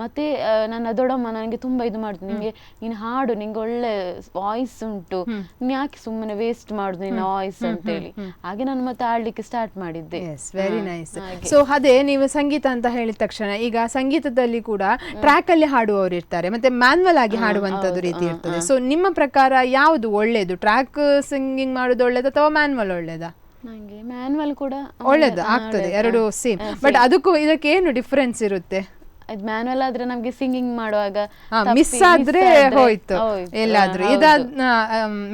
ಮತ್ತೆ ನನ್ನ ದೊಡ್ಡಮ್ಮ ನನಗೆ ತುಂಬಾ ಇದು ಮಾಡ್ತು, ನಿಂಗೆ ನೀನು ಹಾಡು, ನಿಂಗೆ ಒಳ್ಳೆ ವಾಯ್ಸ್ ಉಂಟು, ನೀನ್ ಯಾಕೆ ಸುಮ್ಮನೆ ವೇಸ್ಟ್ ಮಾಡುದು ನಿನ್ನ ವಾಯ್ಸ್ ಅಂತೇಳಿ. ಹಾಗೆ ನಾನು ಮತ್ತೆ ಹಾಡ್ಲಿಕ್ಕೆ ಸ್ಟಾರ್ಟ್ ಮಾಡಿದ್ದೆ. Very nice. ಸೊ ಅದೇ ನೀವು ಸಂಗೀತ ಅಂತ ಹೇಳಿದ ತಕ್ಷಣ, ಈಗ ಸಂಗೀತದಲ್ಲಿ ಕೂಡ ಟ್ರ್ಯಾಕ್ ಅಲ್ಲಿ ಹಾಡುವವರು ಇರ್ತಾರೆ, ಮತ್ತೆ ಮ್ಯಾನ್ಯಲ್ ಆಗಿ ಹಾಡುವಂತದ್ದು ರೀತಿ ಇರ್ತದೆ. ಸೊ ನಿಮ್ಮ ಪ್ರಕಾರ ಯಾವುದು ಒಳ್ಳೇದು? ಟ್ರ್ಯಾಕ್ ಸಿಂಗಿಂಗ್ ಮಾಡೋದು ಒಳ್ಳೇದು ಅಥವಾ ಮ್ಯಾನ್ಯಲ್ ಒಳ್ಳೇದಾ? ನಂಗೆ ಮ್ಯಾನ್ಯಲ್ ಕೂಡ ಒಳ್ಳೇದು ಆಗ್ತದೆ, ಎರಡು ಸೇಮ್. ಬಟ್ ಅದಕ್ಕೂ ಇದಕ್ಕೆ ಏನು ಡಿಫರೆನ್ಸ್ ಇರುತ್ತೆ? ಮ್ಯಾನ್ಯಲ್ ಆದ್ರೆ ನಮ್ಗೆ ಸಿಂಗಿಂಗ್ ಮಾಡುವಾಗ ಮಿಸ್ ಆದ್ರೆ ಹೋಯ್ತು ಎಲ್ಲಾದ್ರೂ.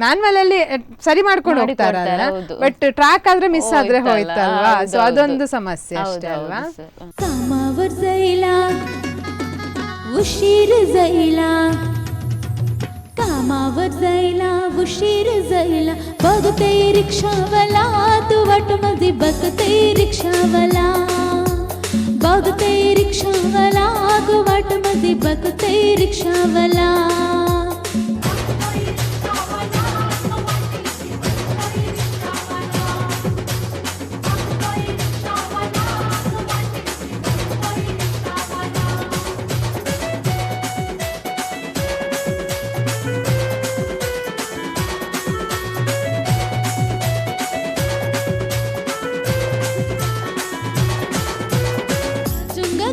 ಮ್ಯಾನ್ಯಲ್ ಅಲ್ಲಿ ಸರಿ ಮಾಡ್ಕೊಂಡು ಹೋಗ್ತಾರಲ್ಲ, ಬಟ್ ಟ್ರ್ಯಾಕ್ ಆದ್ರೆ ಮಿಸ್ ಆದ್ರೆ ಹೋಯ್ತಲ್ವಾ? ಸೊ ಅದೊಂದು ಸಮಸ್ಯೆ ಅಷ್ಟೇ ಅಲ್ವಾ? कामावर जायला उशीर जायला, कामावर जायला उशीर जायला, बघते रिक्षावाला तू वाटमध्ये बघते रिक्षावाला, बघते रिक्षावाला तू वाटमध्ये बघते रिक्षावाला.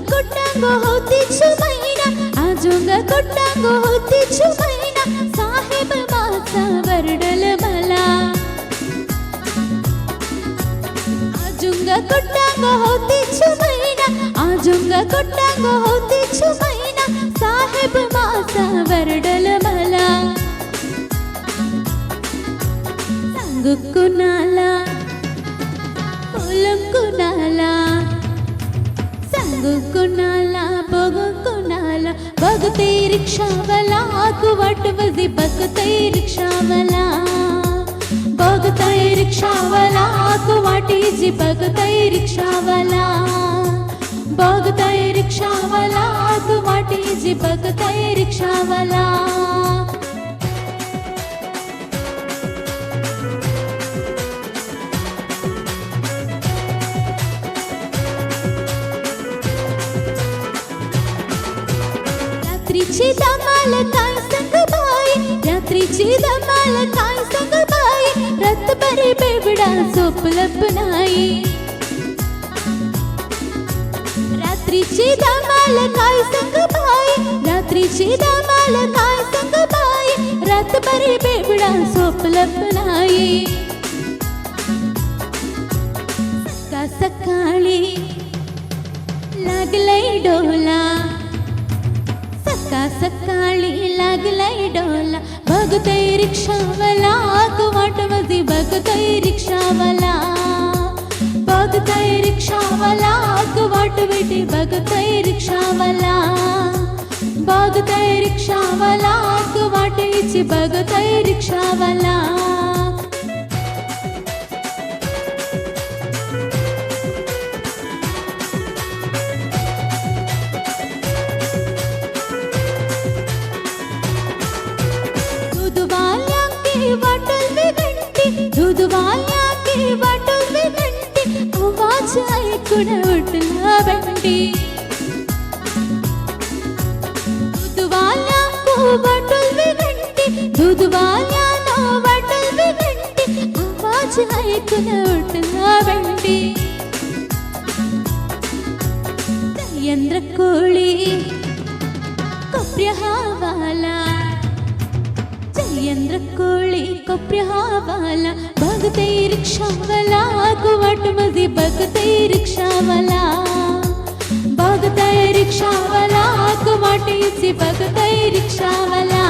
कोट्टांगो होती महिना, आजोंगा कोट्टांगो होती महिना, साहेब माझा वरडल मला. आजोंगा कोट्टांगो होती महिना, आजोंगा कोट्टांगो होती महिना, साहेब माझा वरडल मला. सांगू कुणाला, बोलू कुणाला, सांगू कुणाला, बघू कुणाला, बघते रिक्षावाला तू वाटमध्ये बघते रिक्षावाला, बघते रिक्षावाला तू वाटेची बघते रिक्षावाला, बघते रिक्षावाला तू वाटेची बघते रिक्षावाला. रात्रीची दमाल काय संग बाई, रात्रीची दमाल काय संग बाई, रातभरी बेवडा झोपलप नाही. रात्रीची दमाल काय संग बाई, रात्रीची दमाल काय संग बाई, रातभरी बेवडा झोपलप नाही. सकाळी लागलंय डोला, सकाळी लागलाय डोला, बघते रिक्षावाला तू वाटमध्ये बघते रिक्षावाला, बघते रिक्षावाला तू वाटवेटी बघते रिक्षावाला, बघते रिक्षावाला तू वाटेची बघते रिक्षावाला. दूधवाल्या की वाटल में घंटी, आवाज ऐकून उठला बंटी, ಬಂಟಿ ಜಯಂದ್ರ ಕೋಳಿ ಕೊಪ್ರಿಯ ಹಾವಾಲ जयेंद्र कोळी कोपऱ्या हवाला बघतय रिक्षावाला गुवाट मधी बघतय रिक्षावाला बघतय रिक्षावाला गुवाटीची बघतय रिक्षावाला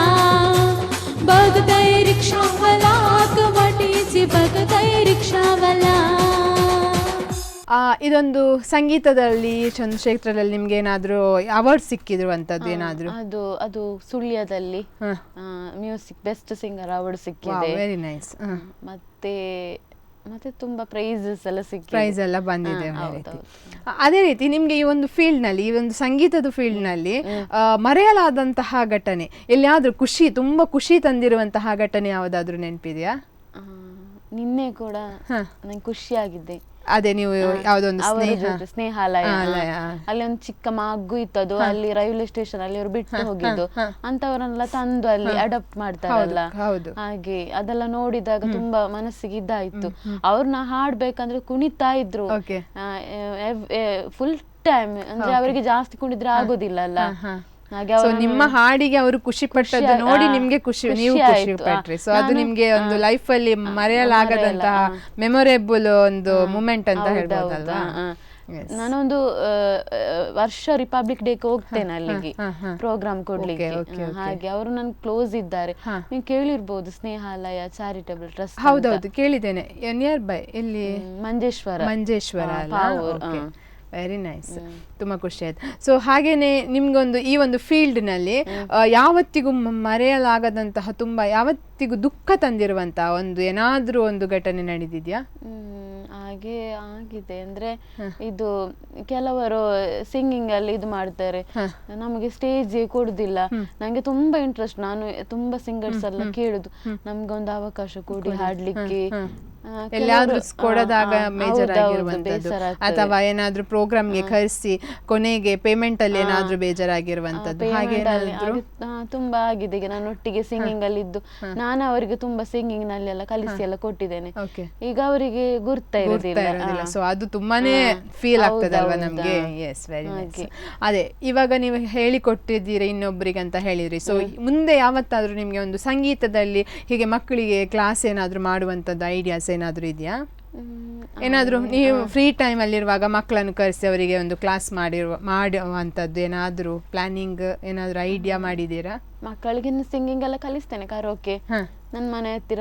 बघतय रिक्षावाला गुवाटीची बघतय रिक्षावाला ಇದೊಂದು ಸಂಗೀತದಲ್ಲಿ ಚಂದ್ರಶೇಖರದಲ್ಲಿ ನಿಮ್ಗೆ ಏನಾದರೂ ಅವಾರ್ಡ್ ಸಿಕ್ಕಿದ್ರು ಅಂತದ್ದು ಏನಾದರೂ? ಅದು ಸುಳ್ಯದಲ್ಲಿ ಮ್ಯೂಸಿಕ್ ಬೆಸ್ಟ್ ಸಿಂಗರ್ ಅವಾರ್ಡ್ ಸಿಕ್ಕಿದೆ. Very nice. ಮತ್ತೆ ಮತ್ತೆ ತುಂಬಾ ಪ್ರೈಸಸ್ ಎಲ್ಲ ಸಿಕ್ಕಿದೆ, ಪ್ರೈಸ್ ಎಲ್ಲ ಬಂದಿದೆ. ಅದೇ ರೀತಿ ನಿಮ್ಗೆ ಈ ಒಂದು ಫೀಲ್ಡ್ ನಲ್ಲಿ, ಈ ಒಂದು ಸಂಗೀತದ ಫೀಲ್ಡ್ ನಲ್ಲಿ ಮರೆಯಲಾದಂತಹ ಘಟನೆ ಎಲ್ಲಿಯಾದ್ರೂ ತುಂಬಾ ಖುಷಿ ತಂದಿರುವಂತಹ ಘಟನೆ ಯಾವುದಾದ್ರೂ ನೆನಪಿದೆಯಾ? ನಿನ್ನೆ ಕೂಡ ನಂಗೆ ಖುಷಿಯಾಗಿದ್ದೆ. ಅದೇ ನೀವು ಯಾವ್ದೊಂದು ಸ್ನೇಹಾಲಯ, ಅಲ್ಲಿ ಒಂದು ಚಿಕ್ಕ ಮಗು ಇತ್ತದು, ಅಲ್ಲಿ ರೈಲ್ವೆ ಸ್ಟೇಷನ್ ಅಲ್ಲಿ ಅವ್ರು ಬಿಟ್ಟು ಹೋಗಿದ್ದು, ಅಂತವರನ್ನೆಲ್ಲ ತಂದು ಅಲ್ಲಿ ಅಡಾಪ್ಟ್ ಮಾಡ್ತಾರಲ್ಲ, ಹಾಗೆ ಅದೆಲ್ಲ ನೋಡಿದಾಗ ತುಂಬಾ ಮನಸ್ಸಿಗೆ ಇದಾಯ್ತು. ಅವ್ರನ್ನ ಹಾಡ್ಬೇಕಂದ್ರೆ ಕುಣಿತಾ ಇದ್ರು ಫುಲ್ ಟೈಮ್, ಅಂದ್ರೆ ಅವರಿಗೆ ಜಾಸ್ತಿ ಕುಣಿದ್ರೆ ಆಗೋದಿಲ್ಲ ಅಲ್ಲ. ನಿಮ್ಮ ಹಾಡಿಗೆ ಅವರು ಖುಷಿ ಪಟ್ಟದ್ದು ನೋಡಿ ನಿಮ್ಗೆ ನೀವು ಖುಷಿ ಪಟ್ರಿ. ಸೊ ಅದು ನಿಮ್ಗೆ ಒಂದು ಲೈಫ್ ಅಲ್ಲಿ ಮರೆಯಲಾಗದಂತಹ ಮೆಮೊರೇಬಲ್ ಒಂದು ಮೂಮೆಂಟ್ ಅಂತ ಹೇಳ್ಬೋದಲ್ವಾ? ನಾನೊಂದು ವರ್ಷ ರಿಪಬ್ಲಿಕ್ ಡೇಗೆ ಹೋಗ್ತೇನೆ ಅಲ್ಲಿಗೆ ಪ್ರೋಗ್ರಾಮ್ ಕೊಡ್ಲಿಕ್ಕೆ. ಹಾಗೆ ಅವರು ನನ್ ಕ್ಲೋಸ್ ಇದ್ದಾರೆ. ನೀವು ಕೇಳಿರ್ಬೋದು ಸ್ನೇಹಾಲಯ ಚಾರಿಟಬಲ್ ಟ್ರಸ್ಟ್. ಹೌದೌದು, ಕೇಳಿದ್ದೇನೆ. ನಿಯರ್ ಬೈ ಇಲ್ಲಿ ಮಂಜೇಶ್ವರ ಅಲ್ಲ? ವೆರಿ ನೈಸ್, ತುಂಬ ಖುಷಿ ಆಯ್ತು. ಸೊ ಹಾಗೇನೆ ನಿಮ್ಗೊಂದು ಈ ಒಂದು ಫೀಲ್ಡ್ನಲ್ಲಿ ಯಾವತ್ತಿಗೂ ಮರೆಯಲಾಗದಂತಹ, ತುಂಬ ಯಾವತ್ತಿಗೂ ದುಃಖ ತಂದಿರುವಂತಹ ಒಂದು ಏನಾದ್ರೂ ಒಂದು ಘಟನೆ ನಡೆದಿದ್ಯಾ? ಹಾಗೆ ಆಗಿದೆ. ಅಂದ್ರೆ ಇದು ಕೆಲವರು ಸಿಂಗಿಂಗ್ ಅಲ್ಲಿ ಇದು ಮಾಡ್ತಾರೆ, ನಮಗೆ ಸ್ಟೇಜ್ ಕೊಡುದಿಲ್ಲ. ನಂಗೆ ತುಂಬಾ ಇಂಟ್ರೆಸ್ಟ್, ನಾನು ತುಂಬಾ ಸಿಂಗರ್ಸ್ ಎಲ್ಲ ಕೇಳುದು, ನಮ್ಗೊಂದು ಅವಕಾಶ ಕೊಡಿ ಹಾಡ್ಲಿಕ್ಕೆ. ಎಲ್ಲಾದ್ರೂ ಕೊಡದಾಗ ಮೇಜರ್ ಆಗಿರುವಂತದ್ದು, ಅಥವಾ ಏನಾದ್ರೂ ಪ್ರೋಗ್ರಾಮ್ಗೆ ಕರೆಸಿ ಕೊನೆಗೆ ಪೇಮೆಂಟ್ ಅಲ್ಲಿ ಏನಾದ್ರೂ ಬೇಜಾರಾಗಿರುವಂತದ್ದು, ಹಾಗೆ ತುಂಬಾ ಆಗಿದೆ. ಈಗ ನಾನು ಒಟ್ಟಿಗೆ ಸಿಂಗಿಂಗ್ ಅಲ್ಲಿ ಇದ್ದು ನಾನು ಅವರಿಗೆ ತುಂಬಾ ಸಿಂಗಿಂಗ್ ನಲ್ಲಿ ಎಲ್ಲ ಕಲಿಸಿ ಎಲ್ಲ ಕೊಟ್ಟಿದ್ದೇನೆ. ಈಗ ಅವರಿಗೆ ಗುರ್ತಾ ಇರೋದಿಲ್ಲ. ಸೊ ಅದು ತುಂಬಾನೇ ಫೀಲ್ ಆಗ್ತದಲ್ವಾ ನಮ್ಗೆ? Yes, very nice. ಅದೇ ಇವಾಗ ನೀವು ಹೇಳಿಕೊಟ್ಟಿದ್ದೀರಿ ಇನ್ನೊಬ್ರಿಗೆ ಅಂತ ಹೇಳಿದ್ರಿ. ಸೊ ಮುಂದೆ ಯಾವತ್ತಾದ್ರೂ ನಿಮ್ಗೆ ಒಂದು ಸಂಗೀತದಲ್ಲಿ ಹೀಗೆ ಮಕ್ಕಳಿಗೆ ಕ್ಲಾಸ್ ಏನಾದ್ರೂ ಮಾಡುವಂತದ್ದು ಐಡಿಯಾಸ್ ಏನಾದ್ರೂ ಇದೆಯಾ? ಏನಾದ್ರೂ ನೀವು ಫ್ರೀ ಟೈಮ್ ಅಲ್ಲಿರುವಾಗ ಮಕ್ಕಳನ್ನು ಕರೆಸಿ ಅವರಿಗೆ ಒಂದು ಕ್ಲಾಸ್ ಮಾಡುವಂತದ್ದು ಏನಾದ್ರೂ ಪ್ಲಾನಿಂಗ್, ಏನಾದ್ರೂ ಐಡಿಯಾ ಮಾಡಿದೀರಾ? ಮಕ್ಕಳಿಗೆ ಸಿಂಗಿಂಗ್ ಎಲ್ಲ ಕಲಿಸ್ತೇನೆ, ಕರೋಕೆ ನನ್ನ ಮನೆ ಹತ್ತಿರ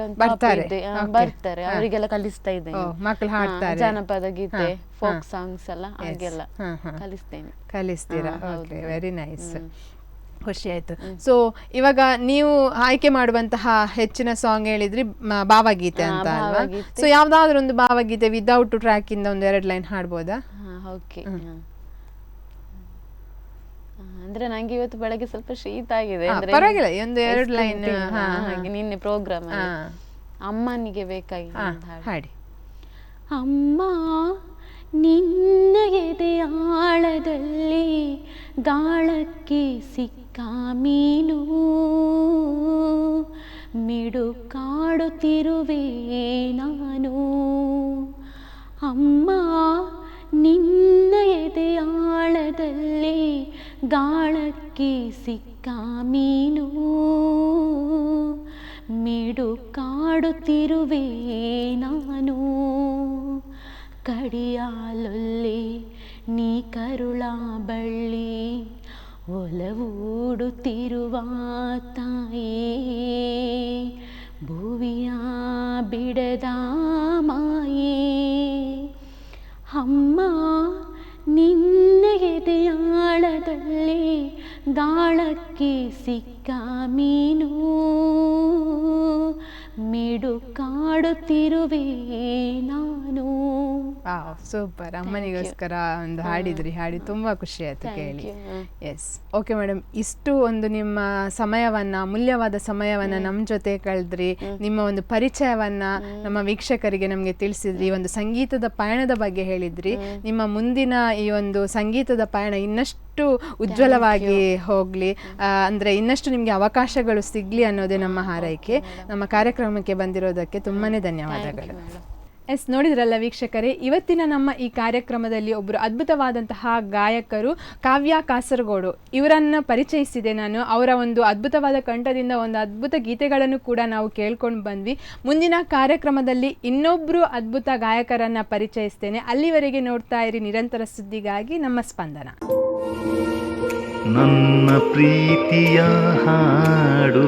ಬರ್ತಾರೆ, ಅವರಿಗೆಲ್ಲ ಕಲಿಸ್ತಾ ಇದ್ದೇನೆ. ಮಕ್ಕಳು ಹಾಡ್ತಾರೆ, ಜಾನಪದ ಗೀತೆ, ಫೋಕ್ ಸಾಂಗ್ಸ್ ಎಲ್ಲ ಹಾಗೆಲ್ಲ ಕಲಿಸ್ತೀರಾ? ಓಕೆ, ವೆರಿ ನೈಸ್, ಖುಷಿ ಆಯ್ತು. ಸೊ ಇವಾಗ ನೀವು ಆಯ್ಕೆ ಮಾಡುವಂತಹ ಹೆಚ್ಚಿನ ಸಾಂಗ್ ಹೇಳಿದ್ರಿ ಭಾವಗೀತೆ ಅಂತ ಅಲ್ವಾ? ಸೊ ಯಾವ್ದಾದ್ರು ಒಂದು ಭಾವಗೀತೆ ವಿದೌಟ್ ಟ್ರ್ಯಾಕ್ ಇಂದ ಒಂದು 2 ಲೈನ್ ಹಾಡ್ಬೋದಾ? ಓಕೆ. ಅಂದ್ರೆ ನಂಗೆ ಇವತ್ತು ಬೆಳಗ್ಗೆ ಸ್ವಲ್ಪ ಶೀತ ಆಗಿದೆ, ಪರವಾಗಿಲ್ಲ, ಒಂದು 2 ಲೈನ್. ಹಾಗೆ ನಿನ್ನೆ ಪ್ರೋಗ್ರಾಮ್ ಅಮ್ಮನಿಗೆ ಬೇಕಾಗಿ ಹಾಡಿ. ಅಮ್ಮ ನಿನ್ನ ಎದೆ ಆಳದಲ್ಲಿ ಗಾಳಕ್ಕೆ ಸಿಕ್ಕ ಮೀನು ಮಿಡುಕಾಡುತ್ತಿರುವೆ ನಾನು. ಅಮ್ಮ ನಿನ್ನ ಎದೆ ಆಳದಲ್ಲಿ ಗಾಳಕ್ಕೆ ಸಿಕ್ಕ ಮೀನು ಮಿಡುಕಾಡುತ್ತಿರುವೆ ನಾನು. ಕಡಿಯಾಲೊಲ್ಲೆ ನೀ ಕರುಳ ಬಳ್ಳಿ ಒಲವೂಡುತ್ತಿರುವ ತಾಯೇ ಭುವಿಯ ಬಿಡದ ಮಾಯೇ. ಅಮ್ಮ ನಿನ್ನ ಎದೆಯಾಳದಲ್ಲಿ ಗಾಳಕ್ಕೆ ಸಿಕ್ಕ ಮೀನು ಮಿಡುಕಾಡುತ್ತಿರುವೆ ನಾನು. ಸೂಪರ್, ಅಮ್ಮನಿಗೋಸ್ಕರ ಒಂದು ಹಾಡಿದ್ರಿ, ಹಾಡಿ ತುಂಬಾ ಖುಷಿ ಆಯ್ತು ಕೇಳಿ. ಎಸ್, ಓಕೆ ಮೇಡಮ್, ಇಷ್ಟು ಒಂದು ನಿಮ್ಮ ಸಮಯವನ್ನ, ಅಮೂಲ್ಯವಾದ ಸಮಯವನ್ನ ನಮ್ಮ ಜೊತೆ ಕಳೆದ್ರಿ, ನಿಮ್ಮ ಒಂದು ಪರಿಚಯವನ್ನ ನಮ್ಮ ವೀಕ್ಷಕರಿಗೆ ನಮಗೆ ತಿಳಿಸಿದ್ರಿ, ಒಂದು ಸಂಗೀತದ ಪಯಣದ ಬಗ್ಗೆ ಹೇಳಿದ್ರಿ. ನಿಮ್ಮ ಮುಂದಿನ ಈ ಒಂದು ಸಂಗೀತದ ಪಯಣ ಇನ್ನಷ್ಟು ಉಜ್ವಲವಾಗಿ ಹೋಗ್ಲಿ, ಅಂದ್ರೆ ಇನ್ನಷ್ಟು ನಿಮ್ಗೆ ಅವಕಾಶಗಳು ಸಿಗ್ಲಿ ಅನ್ನೋದೇ ನಮ್ಮ ಹಾರೈಕೆ. ನಮ್ಮ ಕಾರ್ಯಕ್ರಮಕ್ಕೆ ಬಂದಿರೋದಕ್ಕೆ ತುಂಬಾನೇ ಧನ್ಯವಾದಗಳು. ಎಸ್, ನೋಡಿದ್ರಲ್ಲ ವೀಕ್ಷಕರೇ, ಇವತ್ತಿನ ನಮ್ಮ ಈ ಕಾರ್ಯಕ್ರಮದಲ್ಲಿ ಒಬ್ಬರು ಅದ್ಭುತವಾದಂತಹ ಗಾಯಕರು ಕಾವ್ಯ ಕಾಸರಗೋಡು ಇವರನ್ನು ಪರಿಚಯಿಸಿದೆ ನಾನು. ಅವರ ಒಂದು ಅದ್ಭುತವಾದ ಕಂಠದಿಂದ ಒಂದು ಅದ್ಭುತ ಗೀತೆಗಳನ್ನು ಕೂಡ ನಾವು ಕೇಳ್ಕೊಂಡು ಬಂದ್ವಿ. ಮುಂದಿನ ಕಾರ್ಯಕ್ರಮದಲ್ಲಿ ಇನ್ನೊಬ್ಬರು ಅದ್ಭುತ ಗಾಯಕರನ್ನು ಪರಿಚಯಿಸ್ತೇನೆ. ಅಲ್ಲಿವರೆಗೆ ನೋಡ್ತಾ ಇರಿ ನಿರಂತರ ಸುದ್ದಿಗಾಗಿ ನಮ್ಮ ಸ್ಪಂದನ. ನನ್ನ ಪ್ರೀತಿಯ ಹಾಡು